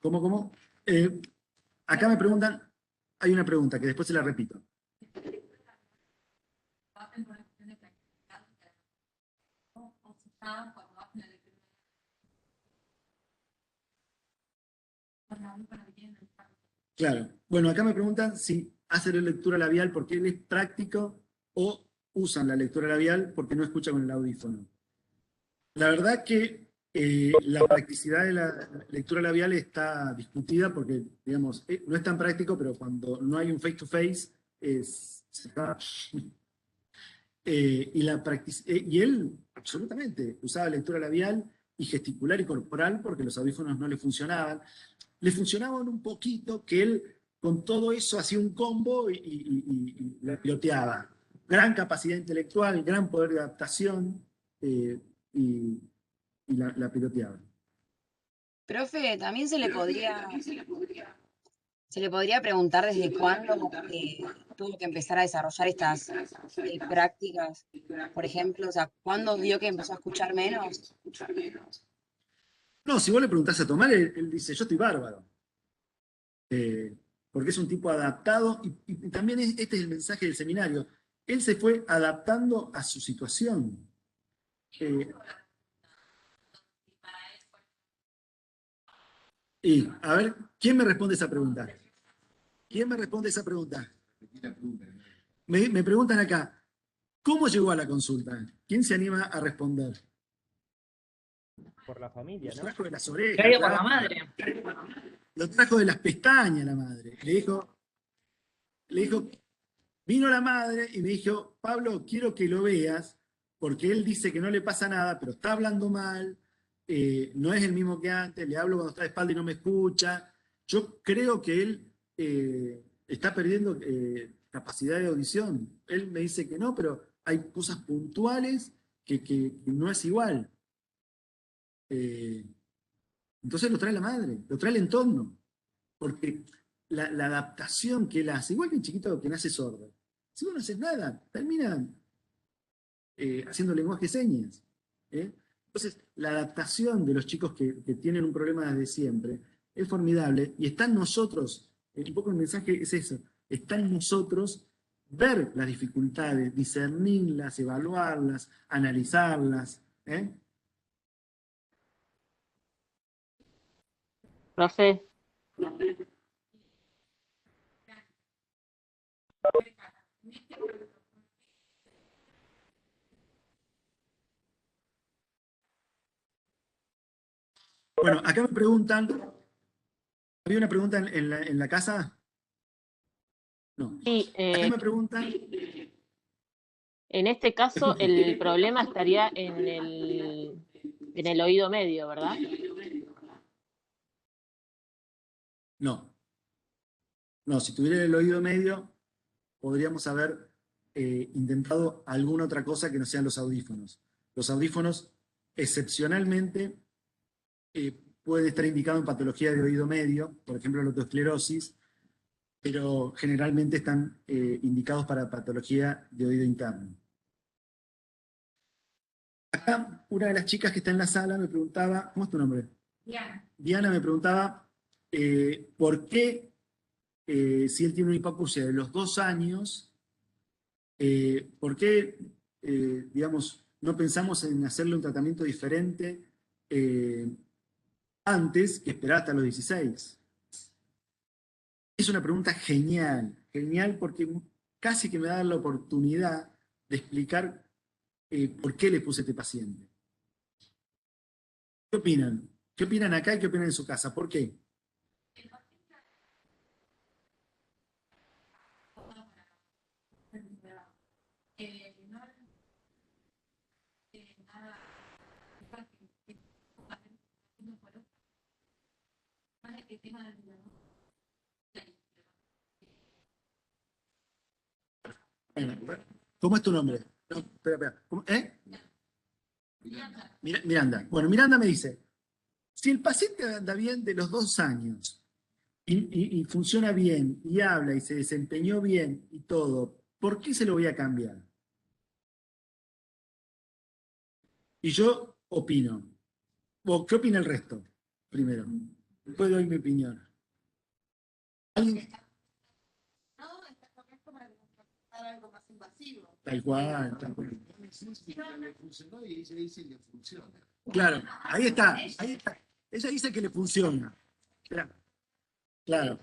¿Cómo? Acá me preguntan, hay una pregunta que después se la repito. Claro. Bueno, acá me preguntan si hace la lectura labial porque él es práctico o usan la lectura labial porque no escucha con el audífono. La verdad que la practicidad de la lectura labial está discutida porque, digamos, no es tan práctico, pero cuando no hay un face-to-face, se está... y él, absolutamente, usaba lectura labial y gesticular y corporal porque los audífonos no le funcionaban. Le funcionaban un poquito que él con todo eso hacía un combo y la piloteaba. Gran capacidad intelectual, gran poder de adaptación y la piloteaba. Profe, también se le podría preguntar desde cuándo tuvo que empezar a desarrollar estas prácticas. Por ejemplo, o sea, ¿cuándo vio que empezó a escuchar menos? No, si vos le preguntás a Tomás, él dice, yo estoy bárbaro. Porque es un tipo adaptado y también este es el mensaje del seminario. Él se fue adaptando a su situación. Y, a ver, ¿quién me responde esa pregunta? ¿Quién me responde esa pregunta? Me preguntan acá, ¿cómo llegó a la consulta? ¿Quién se anima a responder? Por la familia, Lo ¿no? trajo de las orejas. Traído por la claro. madre. Lo trajo de las pestañas la madre. Le dijo, vino la madre y me dijo, Pablo, quiero que lo veas, porque él dice que no le pasa nada, pero está hablando mal, no es el mismo que antes, le hablo cuando está de espalda y no me escucha. Yo creo que él está perdiendo capacidad de audición. Él me dice que no, pero hay cosas puntuales que no es igual. Entonces lo trae la madre, lo trae el entorno, porque la adaptación que él hace, igual que el chiquito que nace sordo, si vos no haces nada, termina haciendo lenguaje de señas. Entonces, la adaptación de los chicos que tienen un problema desde siempre es formidable y está en nosotros, un poco el mensaje es eso, está en nosotros ver las dificultades, discernirlas, evaluarlas, analizarlas. Profe, Bueno, acá me preguntan, ¿había una pregunta en la casa? No. sí, Acá me preguntan, en este caso el problema estaría en el oído medio, ¿verdad? no. No, si tuviera el oído medio, podríamos haber intentado alguna otra cosa que no sean los audífonos. Los audífonos, excepcionalmente, pueden estar indicados en patología de oído medio, por ejemplo, la otoesclerosis, pero generalmente están indicados para patología de oído interno. Acá, una de las chicas que está en la sala me preguntaba, ¿cómo es tu nombre? Diana. Diana me preguntaba por qué, si él tiene una hipoacusia de los 2 años, ¿por qué, digamos, no pensamos en hacerle un tratamiento diferente antes que esperar hasta los 16? Es una pregunta genial, genial porque casi que me da la oportunidad de explicar por qué le puse a este paciente. ¿Qué opinan? ¿Qué opinan acá y qué opinan en su casa? ¿Por qué? ¿Cómo es tu nombre? No, espera. ¿Cómo? Miranda. Bueno, Miranda me dice, si el paciente anda bien de los 2 años y funciona bien y habla y se desempeñó bien y todo, ¿por qué se lo voy a cambiar? Y yo opino. ¿Qué opina el resto? Primero. Después doy mi opinión. ¿Alguien? No, está correcto para algo más invasivo. Tal cual, tal cual. Le funcionó y ella dice que funciona. Claro, ahí está. Ella dice que le funciona. Claro.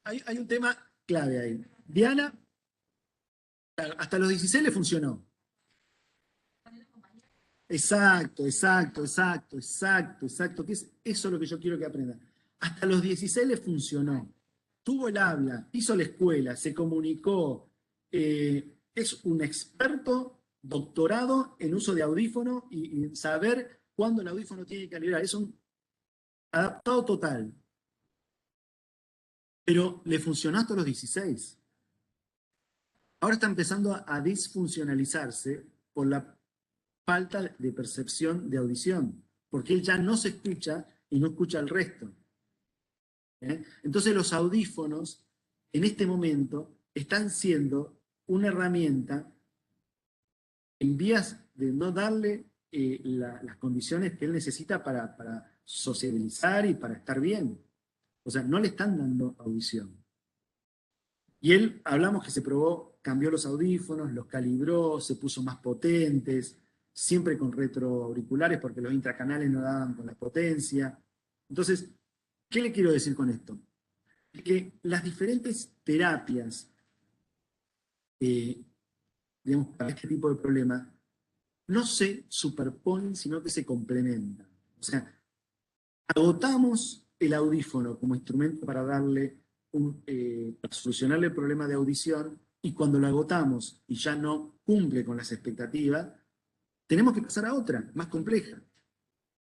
Hay un tema clave ahí. Diana, claro, hasta los 16 le funcionó. Exacto. Que es eso lo que yo quiero que aprendan. Hasta los 16 le funcionó. Tuvo el habla, hizo la escuela, se comunicó. Es un experto doctorado en uso de audífono y saber cuándo el audífono tiene que calibrar. Es un adaptado total. Pero le funcionó hasta los 16. Ahora está empezando a disfuncionalizarse por la falta de percepción de audición, porque él ya no se escucha y no escucha el resto. Entonces los audífonos en este momento están siendo una herramienta en vías de no darle las condiciones que él necesita para sociabilizar y para estar bien. O sea, no le están dando audición. Y él, hablamos que se probó, cambió los audífonos, los calibró, se puso más potentes, siempre con retroauriculares porque los intracanales no daban con la potencia. Entonces, ¿qué le quiero decir con esto? Que las diferentes terapias, digamos, para este tipo de problemas, no se superponen, sino que se complementan. O sea, agotamos el audífono como instrumento para darle para solucionarle el problema de audición, y cuando lo agotamos y ya no cumple con las expectativas, tenemos que pasar a otra, más compleja,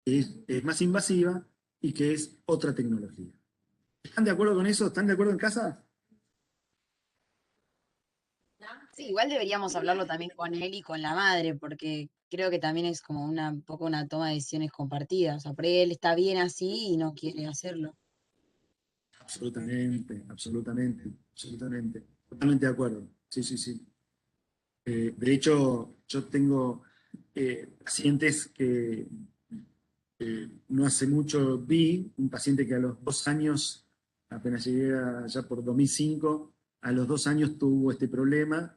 que es más invasiva y que es otra tecnología. ¿Están de acuerdo con eso? ¿Están de acuerdo en casa? Sí, igual deberíamos hablarlo también con él y con la madre, porque creo que también es como un poco una toma de decisiones compartidas. O sea, por ahí él está bien así y no quiere hacerlo. Absolutamente. Totalmente de acuerdo. Sí. De hecho, yo tengo pacientes que no hace mucho vi, un paciente que a los 2 años, apenas llegué ya por 2005, a los 2 años tuvo este problema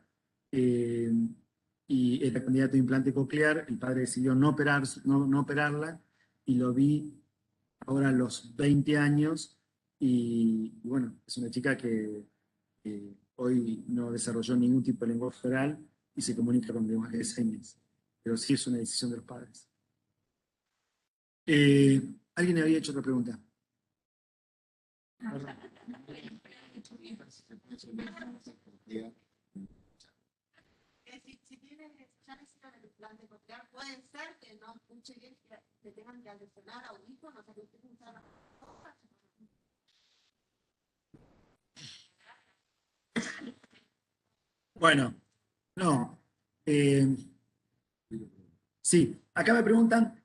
y era candidato a implante coclear. El padre decidió no operarla y lo vi ahora a los 20 años y bueno, es una chica que hoy no desarrolló ningún tipo de lenguaje oral y se comunica con lenguaje de señas, pero sí es una decisión de los padres. ¿Alguien había hecho otra pregunta? Si tienes ya necesitan el implante coclear, puede ser que no escuche bien, que tengan que adicionar audífonos, o sea, que usted usar las cosas. Bueno, no. Sí, acá me preguntan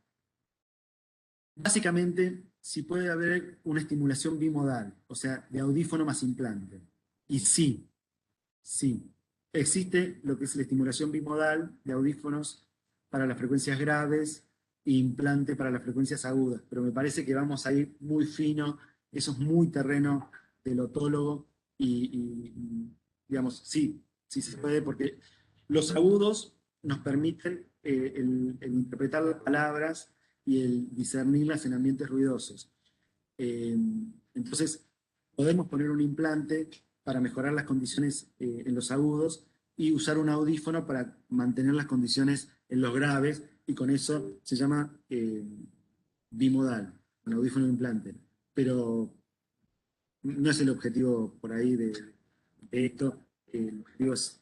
básicamente si puede haber una estimulación bimodal, o sea, de audífono más implante. Y sí. Existe lo que es la estimulación bimodal de audífonos para las frecuencias graves e implante para las frecuencias agudas, pero me parece que vamos a ir muy fino, eso es muy terreno del otólogo y digamos, sí se puede, porque los agudos nos permiten el interpretar las palabras y el discernirlas en ambientes ruidosos. Entonces, podemos poner un implante para mejorar las condiciones en los agudos y usar un audífono para mantener las condiciones en los graves, y con eso se llama bimodal, un audífono implante. Pero no es el objetivo por ahí de esto. El objetivo es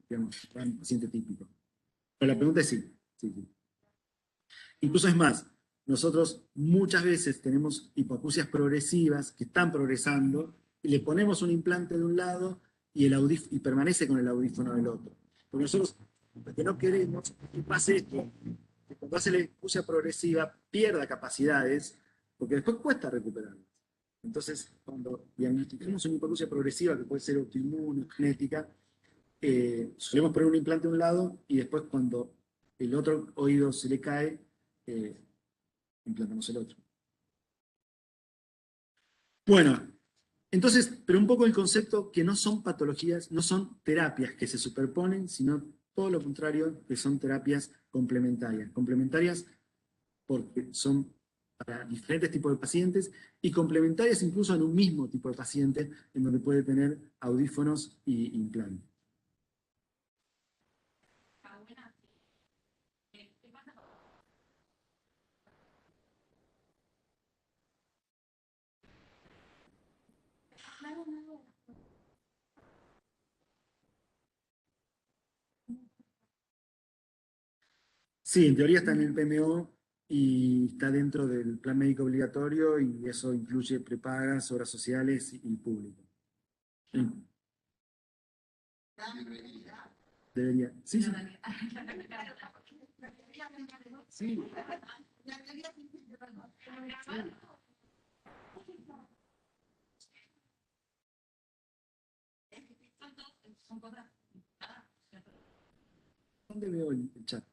digamos, para un paciente típico. Pero la pregunta es sí. Sí. Incluso es más, nosotros muchas veces tenemos hipoacusias progresivas que están progresando y le ponemos un implante de un lado y permanece con el audífono del otro. Porque nosotros lo que no queremos es que pase esto, que cuando hace la hipoacusia progresiva pierda capacidades, porque después cuesta recuperarlas. Entonces, cuando diagnosticamos una hipoacusia progresiva, que puede ser autoinmune, genética, solemos poner un implante de un lado y después cuando el otro oído se le cae, implantamos el otro. Bueno, entonces, pero un poco el concepto que no son patologías, no son terapias que se superponen, sino todo lo contrario, que son terapias complementarias. Complementarias porque son para diferentes tipos de pacientes y complementarias incluso en un mismo tipo de paciente en donde puede tener audífonos y implantes. Sí, en teoría está en el PMO y está dentro del plan médico obligatorio y eso incluye prepagas, obras sociales y público. Sí. Debería. Sí, sí. Sí. ¿Dónde veo el chat?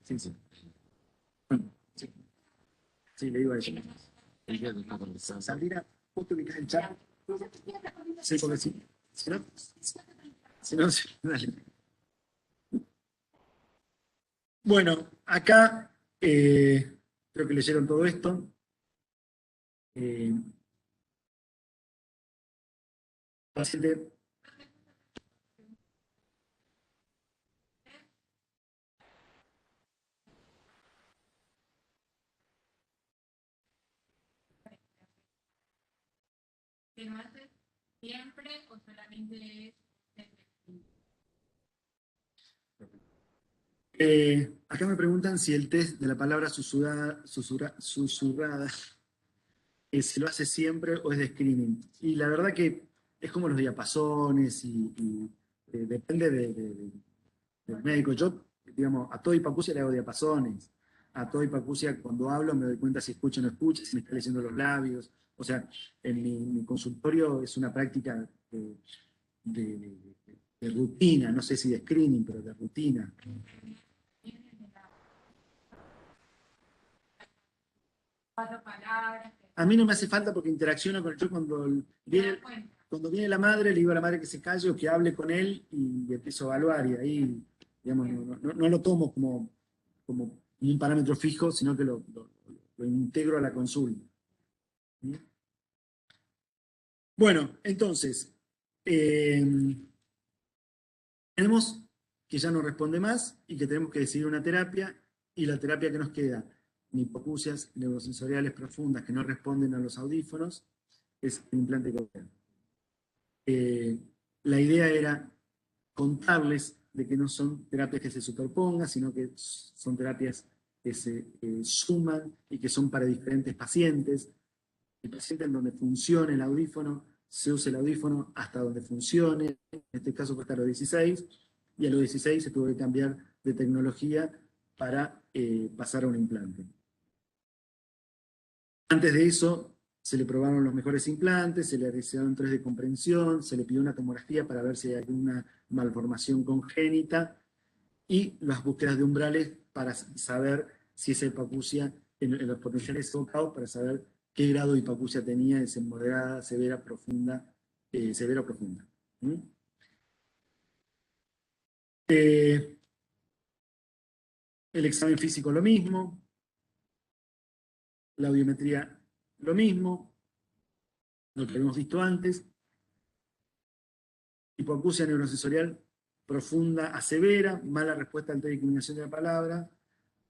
Sí, sí. Bueno, sí. Sí, le digo a ella. Sandrina, ¿vos te ubicás el chat? Sí, porque sí. Si no, dale. Bueno, acá creo que leyeron todo esto. Paciente. ¿Que no hace siempre o solamente Acá me preguntan si el test de la palabra susurrada si lo hace siempre o es de screening. Y la verdad que es como los diapasones y depende del médico. Yo, digamos, a toda hipoacusia le hago diapasones. A toda hipoacusia cuando hablo me doy cuenta si escucho o no escucho, si me está leyendo los labios. O sea, en mi consultorio es una práctica de rutina, no sé si de screening, pero de rutina. A mí no me hace falta porque interacciono con yo cuando viene la madre, le digo a la madre que se calle o que hable con él y empiezo a evaluar y ahí, digamos, no lo tomo como un parámetro fijo, sino que lo integro a la consulta. ¿Sí? Bueno, entonces, tenemos que ya no responde más y que tenemos que decidir una terapia y la terapia que nos queda hipoacusias neurosensoriales profundas que no responden a los audífonos, es el implante cochlear. La idea era contarles de que no son terapias que se superpongan, sino que son terapias que se suman y que son para diferentes pacientes. El paciente en donde funcione el audífono, se usa el audífono hasta donde funcione, en este caso fue hasta los 16, y a los 16 se tuvo que cambiar de tecnología para pasar a un implante. Antes de eso, se le probaron los mejores implantes, se le realizaron 3 de comprensión, se le pidió una tomografía para ver si hay alguna malformación congénita y las búsquedas de umbrales para saber si esa hipoacusia, en los potenciales evocados, para saber qué grado de hipoacusia tenía, de moderada, severa, profunda, severa o profunda. El examen físico lo mismo. La audiometría, lo mismo, lo que habíamos visto antes. Hipoacusia neurosensorial profunda a severa, mala respuesta ante la discriminación de la palabra,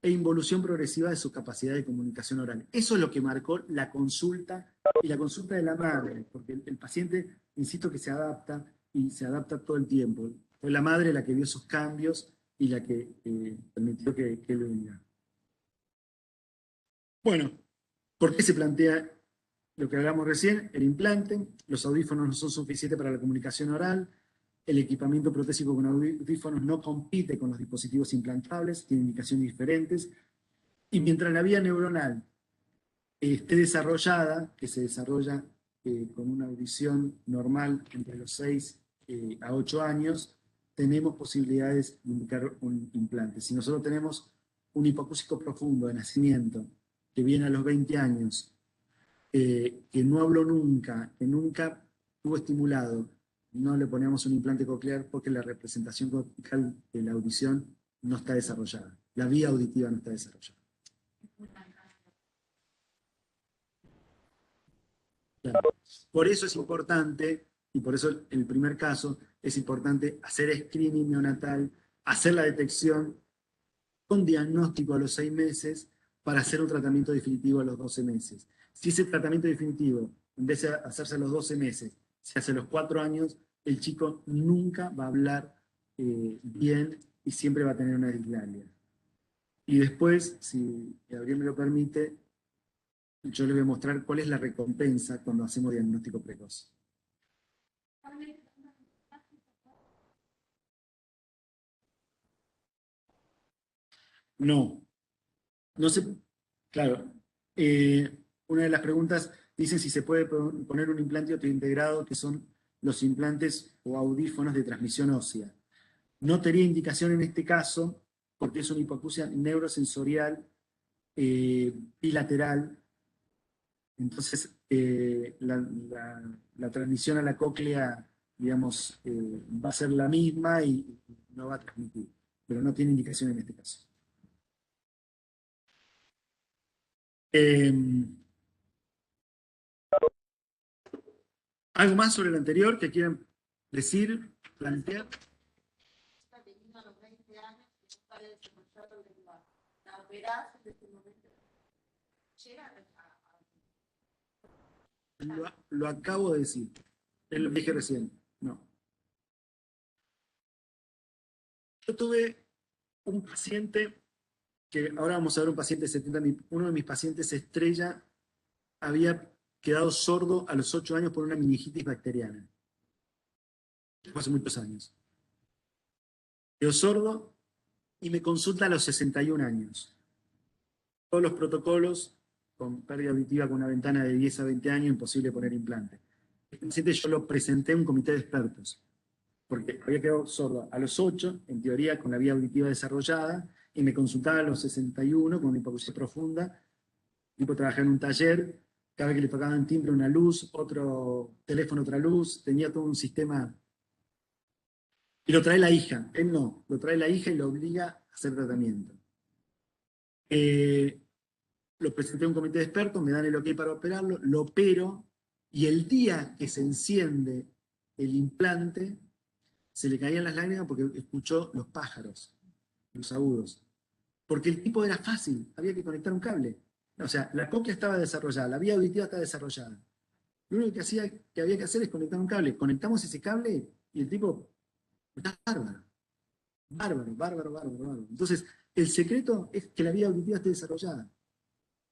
e involución progresiva de su capacidad de comunicación oral. Eso es lo que marcó la consulta y la consulta de la madre, porque el paciente, insisto, que se adapta y se adapta todo el tiempo. Fue la madre la que vio esos cambios y la que permitió que él venga. Bueno, ¿por qué se plantea lo que hablamos recién? El implante, los audífonos no son suficientes para la comunicación oral, el equipamiento protésico con audífonos no compite con los dispositivos implantables, tiene indicaciones diferentes, y mientras la vía neuronal esté desarrollada, que se desarrolla con una audición normal entre los 6 a 8 años, tenemos posibilidades de indicar un implante. Si nosotros tenemos un hipocúsico profundo de nacimiento, que viene a los 20 años, que no habló nunca, que nunca tuvo estimulado, no le ponemos un implante coclear porque la representación cortical de la audición no está desarrollada. La vía auditiva no está desarrollada. Claro. Por eso es importante, y por eso el primer caso, es importante hacer screening neonatal, hacer la detección con diagnóstico a los 6 meses para hacer un tratamiento definitivo a los 12 meses. Si ese tratamiento definitivo, en vez de hacerse a los 12 meses, se hace a los 4 años, el chico nunca va a hablar bien y siempre va a tener una dislalia. Y después, si Gabriel me lo permite, yo le voy a mostrar cuál es la recompensa cuando hacemos diagnóstico precoz. No sé, claro. Una de las preguntas dice si se puede poner un implante integrado, que son los implantes o audífonos de transmisión ósea. No tenía indicación en este caso, porque es una hipoacusia neurosensorial bilateral. Entonces, la transmisión a la cóclea, digamos, va a ser la misma y no va a transmitir, pero no tiene indicación en este caso. ¿Algo más sobre lo anterior que quieran decir, plantear? Está teniendo a los 20 años que no sabe desarrollar el lenguaje. La operás en este momento. Llega Lo acabo de decir. Lo dije recién. No. Yo tuve un paciente que ahora vamos a ver un paciente de 70, uno de mis pacientes estrella había quedado sordo a los 8 años por una meningitis bacteriana. Fue hace muchos años. Quedó sordo y me consulta a los 61 años. Todos los protocolos con pérdida auditiva con una ventana de 10 a 20 años, imposible poner implante. Este paciente yo lo presenté a un comité de expertos, porque había quedado sordo a los 8, en teoría con la vía auditiva desarrollada, y me consultaba a los 61 con una hipoacusia profunda. El tipo trabajaba en un taller, cada vez que le tocaban timbre una luz, otro teléfono otra luz, tenía todo un sistema. Y lo trae la hija, él no, lo trae la hija y lo obliga a hacer tratamiento. Lo presenté a un comité de expertos, me dan el ok para operarlo, lo opero, y el día que se enciende el implante, se le caían las lágrimas porque escuchó los pájaros, los agudos. Porque el tipo era fácil, había que conectar un cable. O sea, la cóclea estaba desarrollada, la vía auditiva estaba desarrollada. Lo único que había que hacer es conectar un cable. Conectamos ese cable y el tipo está bárbaro. Bárbaro. Entonces, el secreto es que la vía auditiva esté desarrollada.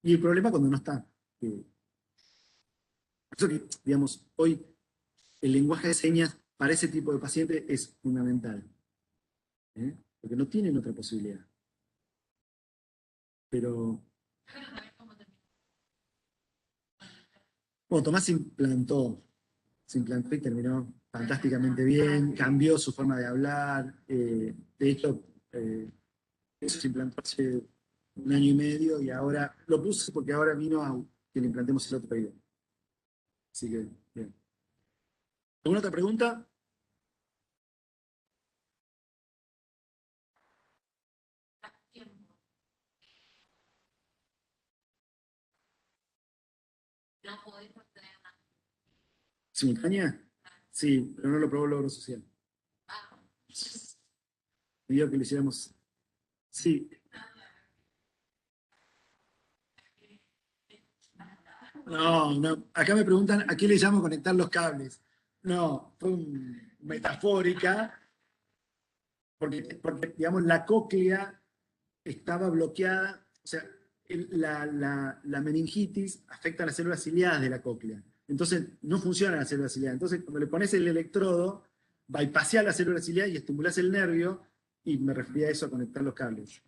Y el problema cuando no está. Por eso que, digamos, hoy el lenguaje de señas para ese tipo de paciente es fundamental. Porque no tienen otra posibilidad. Pero... Bueno, Tomás se implantó y terminó fantásticamente bien, cambió su forma de hablar. De hecho, eso se implantó hace 1 año y medio y ahora lo puse porque ahora vino a que le implantemos el otro pedido. Así que, bien. ¿Alguna otra pregunta? ¿Simultánea? Sí, pero no lo probó el logro social. Pidió que lo hiciéramos. Sí. No, no. Acá me preguntan a qué le llamo conectar los cables. No, fue metafórica, porque, digamos, la cóclea estaba bloqueada, o sea, la meningitis afecta a las células ciliadas de la cóclea. Entonces, no funcionan las células ciliadas. Entonces, cuando le pones el electrodo, bypassea las células ciliadas y estimulás el nervio, y me refería a eso, a conectar los cables.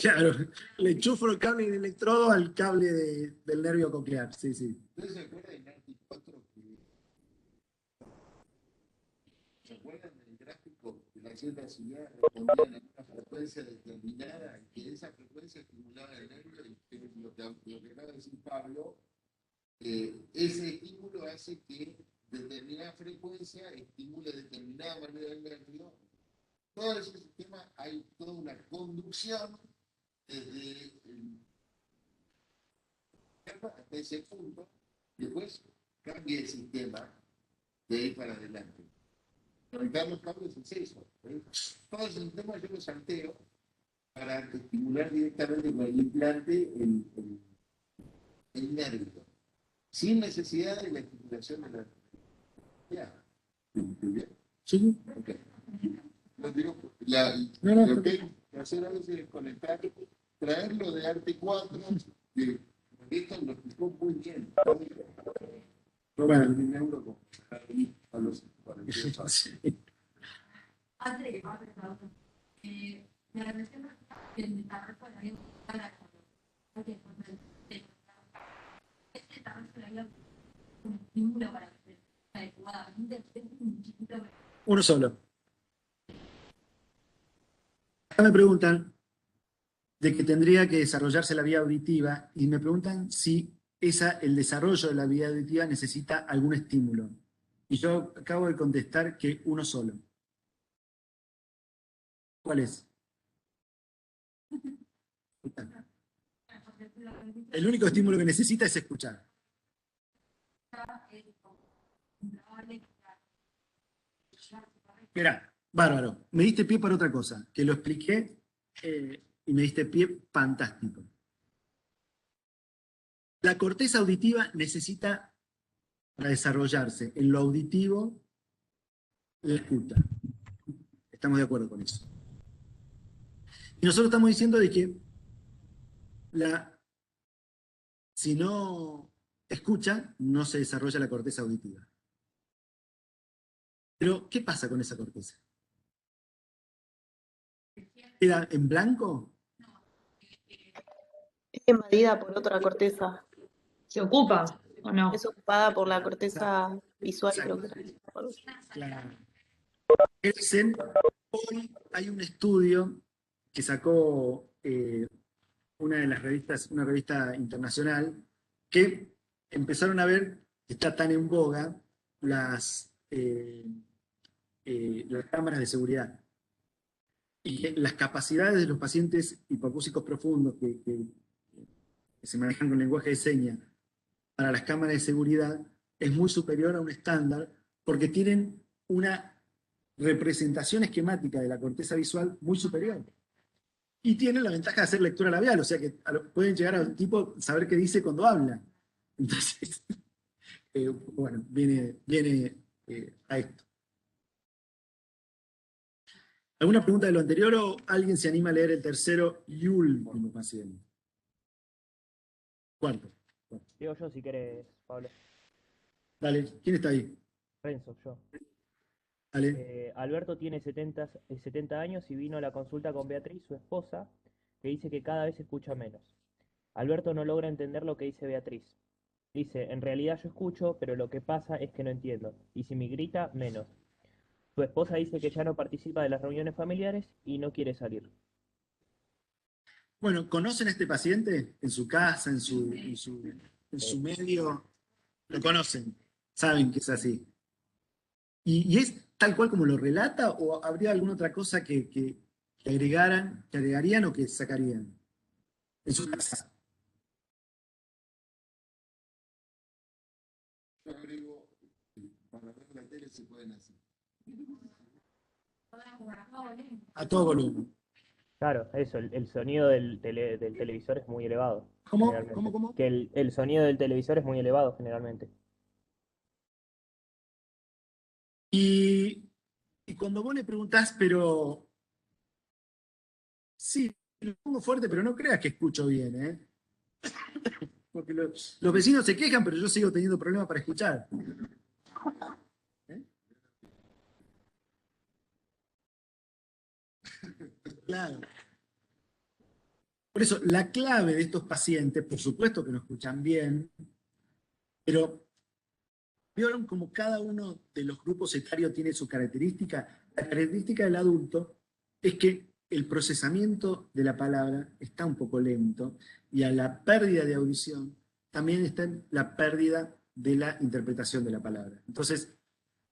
Claro, le enchufo el cable del electrodo al cable del nervio coclear, sí, sí. ¿Ustedes se acuerdan del Arti4 ¿se acuerdan del gráfico que las células ciliadas respondían a una frecuencia determinada, que esa frecuencia estimulaba el nervio? Y que lo que acaba de decir Pablo, ese estímulo hace que determinada frecuencia estimule determinada manera el nervio. Todo ese sistema, hay toda una conducción desde hasta ese punto, después cambia el sistema de ahí para adelante. Conectar los cables es eso. Todo ese sistema yo lo salteo para estimular directamente con el implante el nervio, sin necesidad de la estimulación de la ya. ¿Muy bien? Sí. Ok. No digo, lo que hay que hacer a veces es conectar, traerlo de Arte4, que esto lo explicó muy bien. Bueno. A los 42 años. Me relaciono con el desarrollo de la vida este desarrollo de la vida un estímulo para que se adecuadamente un chiquito. Uno solo. Acá me preguntan de que tendría que desarrollarse la vía auditiva y me preguntan si el desarrollo de la vía auditiva necesita algún estímulo. Y yo acabo de contestar que uno solo. ¿Cuál es? El único estímulo que necesita es escuchar. Mirá, bárbaro. Me diste pie para otra cosa, que lo expliqué y me diste pie fantástico. La corteza auditiva necesita, para desarrollarse en lo auditivo, la escucha. Estamos de acuerdo con eso. Y nosotros estamos diciendo de que si no escucha, no se desarrolla la corteza auditiva. Pero, ¿qué pasa con esa corteza? ¿Queda en blanco? Es invadida por otra corteza. ¿Se ocupa o no? Es ocupada por la corteza visual, creo que. Claro. Hoy hay un estudio que sacó una de las revistas, una revista internacional, que empezaron a ver que está tan en boga las cámaras de seguridad. Y que las capacidades de los pacientes hipoacúsicos profundos que se manejan con lenguaje de señas para las cámaras de seguridad es muy superior a un estándar porque tienen una representación esquemática de la corteza visual muy superior. Y tienen la ventaja de hacer lectura labial, o sea que pueden llegar a un tipo saber qué dice cuando habla. Entonces, bueno, viene a esto. ¿Alguna pregunta de lo anterior o alguien se anima a leer el tercero y último paciente? Cuarto. Digo yo si querés, Pablo. Dale, ¿quién está ahí? Renzo, yo. Dale. Alberto tiene 70 años y vino a la consulta con Beatriz, su esposa, que dice que cada vez escucha menos. Alberto no logra entender lo que dice Beatriz. Dice, en realidad yo escucho, pero lo que pasa es que no entiendo. Y si me grita, menos. Su esposa dice que ya no participa de las reuniones familiares y no quiere salir. Bueno, ¿conocen a este paciente? En su casa, en su medio. Lo conocen, saben que es así. ¿Y es tal cual como lo relata o habría alguna otra cosa que agregarían o que sacarían en su casa? Yo agrego, para ver la tele se pueden hacer. A todo volumen. Claro, eso, el sonido del televisor es muy elevado, ¿Cómo? generalmente. ¿Cómo? Que el sonido del televisor es muy elevado, generalmente. Y cuando vos le preguntás, pero sí, lo pongo fuerte, pero no creas que escucho bien, ¿eh? Porque los vecinos se quejan, pero yo sigo teniendo problemas para escuchar. ¿Eh? Claro. Por eso, la clave de estos pacientes, por supuesto que no escuchan bien, pero vieron como cada uno de los grupos etarios tiene su característica. La característica del adulto es que el procesamiento de la palabra está un poco lento y a la pérdida de audición también está en la pérdida de la interpretación de la palabra. Entonces,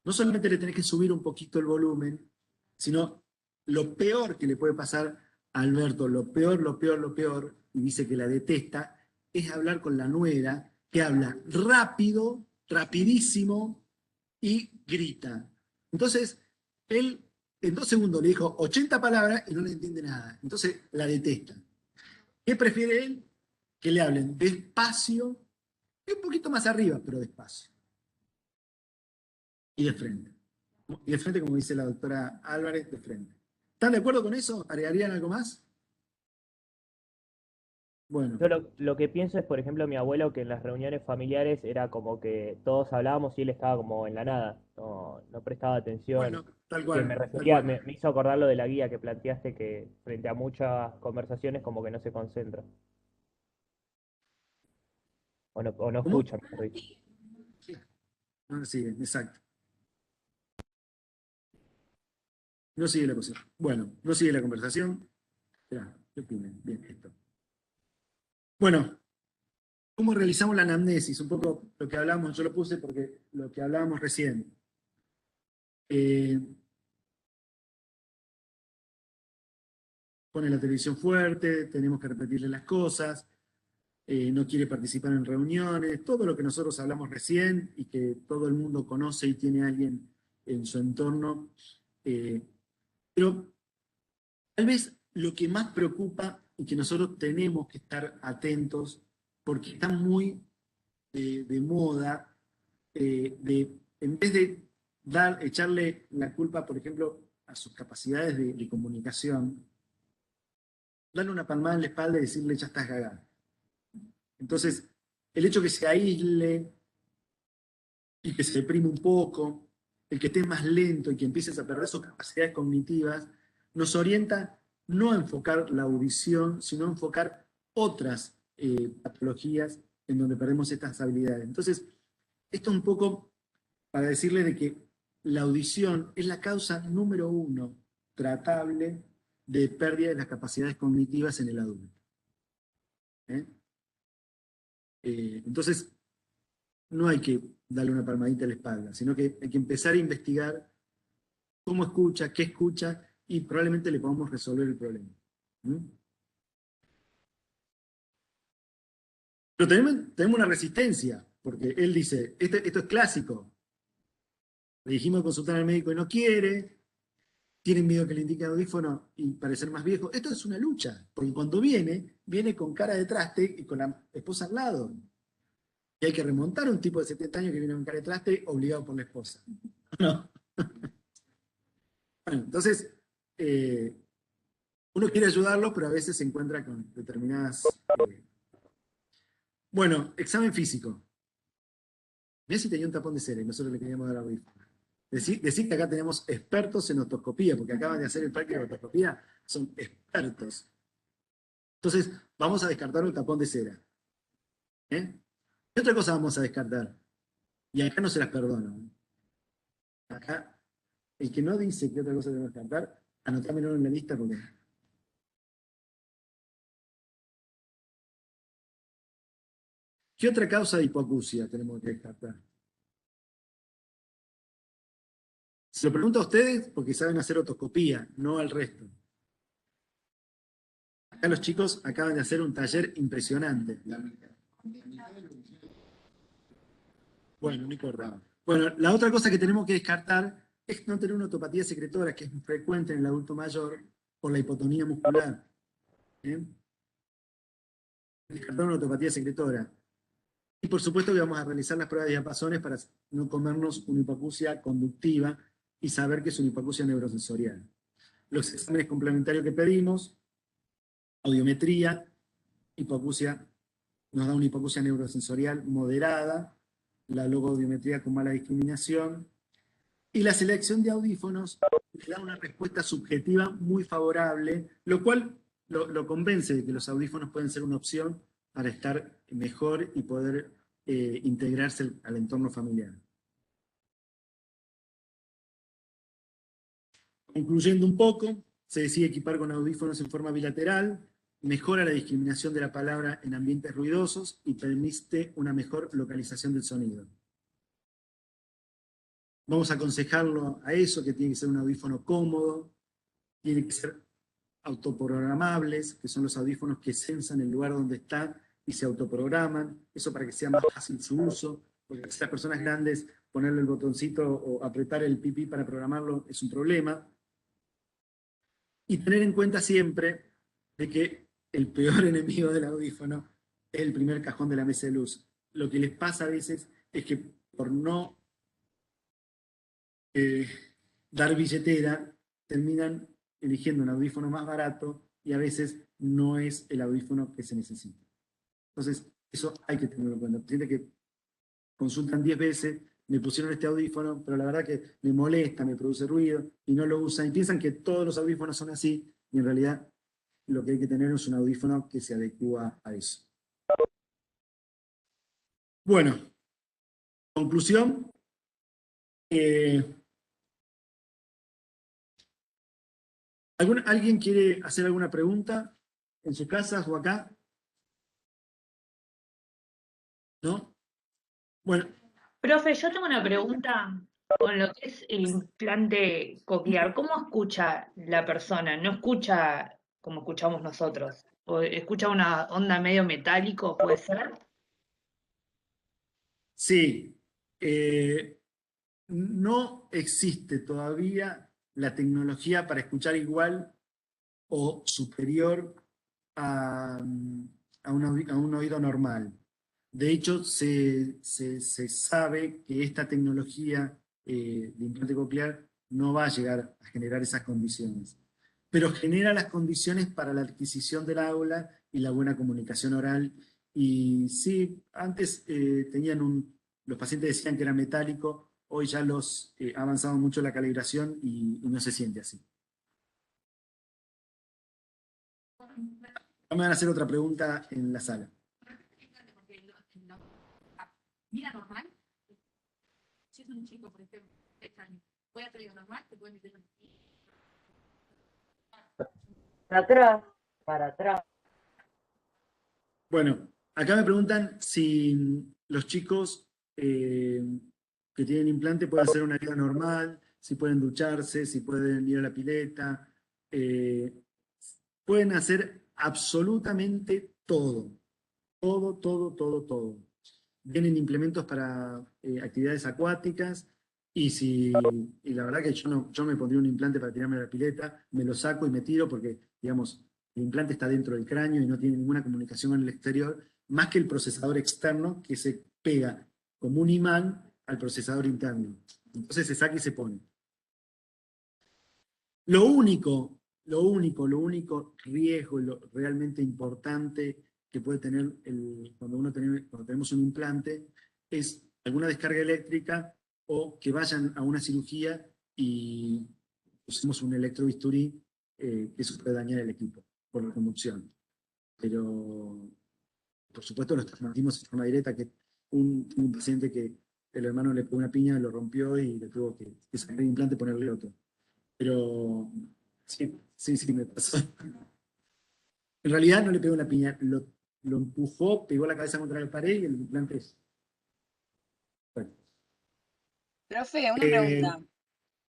no solamente le tenés que subir un poquito el volumen, sino lo peor que le puede pasar a Alberto, lo peor, y dice que la detesta, es hablar con la nuera, que habla rápido, rapidísimo y grita. Entonces, él en 2 segundos le dijo 80 palabras y no le entiende nada. Entonces, la detesta. ¿Qué prefiere él? Que le hablen despacio y un poquito más arriba, pero despacio. Y de frente. Y de frente, como dice la doctora Álvarez, de frente. ¿Están de acuerdo con eso? ¿Agregarían algo más? Bueno. Yo lo que pienso es, por ejemplo, mi abuelo, que en las reuniones familiares era como que todos hablábamos y él estaba como en la nada, no prestaba atención. Bueno, tal Que cual. me Tal refería, cual. me hizo acordar lo de la guía que planteaste, que frente a muchas conversaciones como que no se concentra. O no ¿Cómo? escucha, mejor dicho. No sigue, exacto. No sigue la cosa. Bueno, no sigue la conversación. Esperá, ¿qué opinan? Bien, esto. Bueno, ¿cómo realizamos la anamnesis? Un poco lo que hablamos, yo lo puse porque lo que hablábamos recién. Pone la televisión fuerte, tenemos que repetirle las cosas, no quiere participar en reuniones, todo lo que nosotros hablamos recién y que todo el mundo conoce y tiene a alguien en su entorno. Pero tal vez lo que más preocupa y que nosotros tenemos que estar atentos, porque está muy de moda, en vez de echarle la culpa, por ejemplo, a sus capacidades de comunicación, darle una palmada en la espalda y decirle, ya estás cagada. Entonces, el hecho que se aísle y que se deprime un poco, el que esté más lento y que empieces a perder sus capacidades cognitivas, nos orienta no a enfocar la audición, sino a enfocar otras patologías en donde perdemos estas habilidades. Entonces, esto es un poco para decirle de que la audición es la causa número 1 tratable de pérdida de las capacidades cognitivas en el adulto. Entonces, no hay que darle una palmadita a la espalda, sino que hay que empezar a investigar cómo escucha, qué escucha, y probablemente le podamos resolver el problema. Pero tenemos una resistencia, porque él dice, esto es clásico. Le dijimos consultar al médico y no quiere, tienen miedo que le indique audífono y parecer más viejo. Esto es una lucha, porque cuando viene con cara de traste y con la esposa al lado. Y hay que remontar a un tipo de 70 años que viene con cara de traste obligado por la esposa. ¿No? Bueno, entonces, uno quiere ayudarlos, pero a veces se encuentra con determinadas... Bueno, examen físico. Mirá si tenía un tapón de cera y nosotros le queríamos dar audífono. Decir que acá tenemos expertos en otoscopía, porque acaban de hacer el práctico de otoscopía, son expertos. Entonces, vamos a descartar el tapón de cera. ¿Qué otra cosa vamos a descartar? Y acá no se las perdono. Acá, el que no dice qué otra cosa debemos descartar, anotámelo en la lista porque... ¿Qué otra causa de hipoacusia tenemos que descartar? Se lo pregunto a ustedes porque saben hacer otoscopía, no al resto. Acá los chicos acaban de hacer un taller impresionante. Bueno, no importa. Bueno, la otra cosa que tenemos que descartar es no tener una otopatía secretora, que es frecuente en el adulto mayor, por la hipotonía muscular. Descartar una ortopatía secretora. Y por supuesto que vamos a realizar las pruebas de diapasones para no comernos una hipoacusia conductiva y saber que es una hipoacusia neurosensorial. Los exámenes complementarios que pedimos, audiometría, hipoacusia, nos da una hipoacusia neurosensorial moderada, la logoaudiometría con mala discriminación, y la selección de audífonos le da una respuesta subjetiva muy favorable, lo cual lo convence de que los audífonos pueden ser una opción para estar mejor y poder integrarse al entorno familiar. Concluyendo un poco, se decide equipar con audífonos en forma bilateral, mejora la discriminación de la palabra en ambientes ruidosos y permite una mejor localización del sonido. Vamos a aconsejarlo a eso, que tiene que ser un audífono cómodo, tiene que ser autoprogramables, que son los audífonos que sensan el lugar donde está y se autoprograman, eso para que sea más fácil su uso, porque si las personas grandes ponerle el botoncito o apretar el pipí para programarlo es un problema. Y tener en cuenta siempre de que el peor enemigo del audífono es el primer cajón de la mesa de luz. Lo que les pasa a veces es que por no dar billetera, terminan eligiendo un audífono más barato y a veces no es el audífono que se necesita. Entonces, eso hay que tenerlo en cuenta. Pacientes que consultan 10 veces, me pusieron este audífono, pero la verdad que me molesta, me produce ruido y no lo usan y piensan que todos los audífonos son así y en realidad lo que hay que tener es un audífono que se adecua a eso. Bueno, conclusión. ¿Alguien quiere hacer alguna pregunta en su casa o acá? ¿No? Bueno. Profe, yo tengo una pregunta con lo que es el implante coclear. ¿Cómo escucha la persona? ¿No escucha como escuchamos nosotros? ¿O escucha una onda medio metálico, puede ser? Sí. No existe todavía la tecnología para escuchar igual o superior a un oído normal. De hecho, se sabe que esta tecnología de implante coclear no va a llegar a generar esas condiciones, pero genera las condiciones para la adquisición del aula y la buena comunicación oral. Y sí, antes los pacientes decían que era metálico, hoy ya ha avanzado mucho la calibración y no se siente así. Me van a hacer otra pregunta en la sala. ¿Vida normal? Si es un chico, por ejemplo, de 3 años, ¿puede hacer vida normal? ¿Te puede meter Para atrás. Bueno, acá me preguntan si los chicos que tienen implante pueden hacer una vida normal, si pueden ducharse, si pueden ir a la pileta. Pueden hacer absolutamente todo. Todo. Vienen implementos para actividades acuáticas y la verdad que yo me pondría un implante para tirarme a la pileta, me lo saco y me tiro porque, digamos, el implante está dentro del cráneo y no tiene ninguna comunicación con el exterior, más que el procesador externo que se pega como un imán al procesador interno. Entonces se saca y se pone. Lo único riesgo, lo realmente importante que puede tener cuando tenemos un implante es alguna descarga eléctrica o que vayan a una cirugía y usemos un electrobisturí, que eso puede dañar el equipo por la conducción. Pero, por supuesto, lo transmitimos de forma directa, que un paciente que el hermano le pegó una piña, lo rompió y le tuvo que sacar el implante y ponerle otro. Pero sí, me pasó. En realidad no le pegó una piña, lo empujó, pegó la cabeza contra la pared y el implante es... Bueno. Profe, una pregunta.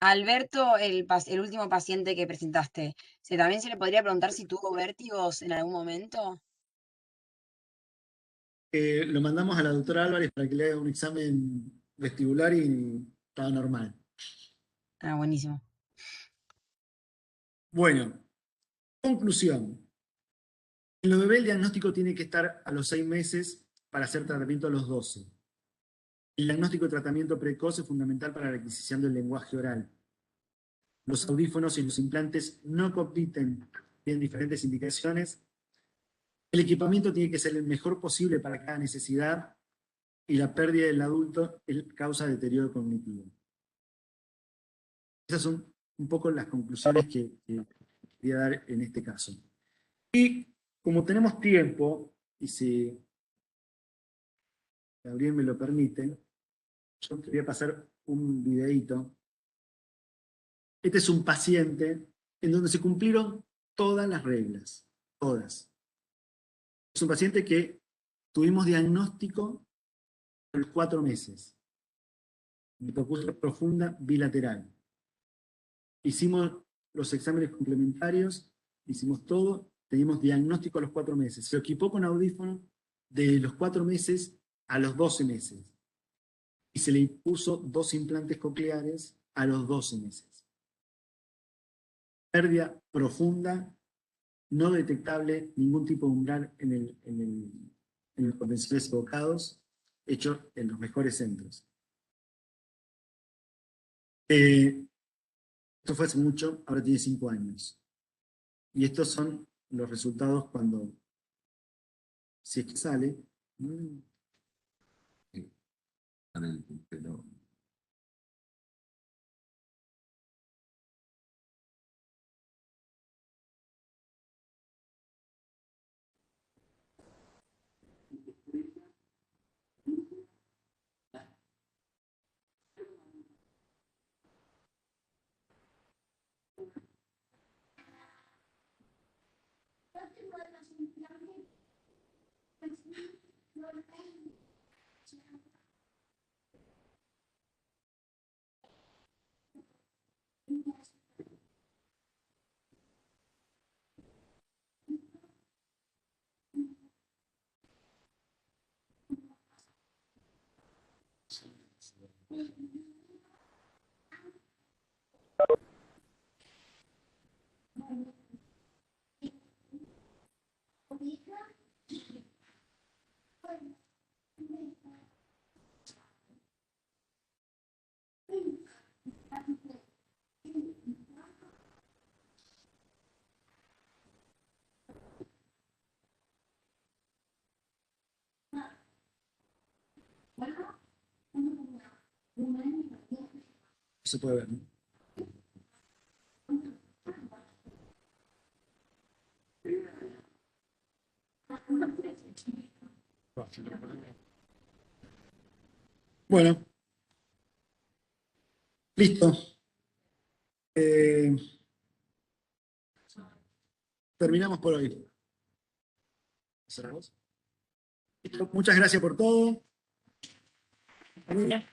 Alberto, el último paciente que presentaste, ¿también se le podría preguntar si tuvo vértigos en algún momento? Lo mandamos a la doctora Álvarez para que le haga un examen vestibular y estaba normal. Ah, buenísimo. Bueno, Conclusión. En los bebés el diagnóstico tiene que estar a los 6 meses para hacer tratamiento a los 12. El diagnóstico de tratamiento precoz es fundamental para la adquisición del lenguaje oral. Los audífonos y los implantes no compiten, tienen diferentes indicaciones. El equipamiento tiene que ser el mejor posible para cada necesidad y la pérdida del adulto causa deterioro cognitivo. Esas son un poco las conclusiones que quería dar en este caso. Y como tenemos tiempo, y si Gabriel me lo permite, yo te voy a pasar un videíto. Este es un paciente en donde se cumplieron todas las reglas, todas. Es un paciente que tuvimos diagnóstico a los 4 meses. Hipoacusia profunda bilateral. Hicimos los exámenes complementarios, hicimos todo, teníamos diagnóstico a los 4 meses. Se equipó con audífono de los 4 meses a los 12 meses. Y se le puso 2 implantes cocleares a los 12 meses. Pérdida profunda, no detectable ningún tipo de umbral en los potenciales evocados, hecho en los mejores centros. Esto fue hace mucho, ahora tiene 5 años. Y estos son los resultados cuando, si es que sale. Se puede ver, ¿no? Bueno, listo. Terminamos por hoy. ¿Cerramos? Listo. Muchas gracias por todo. Bueno.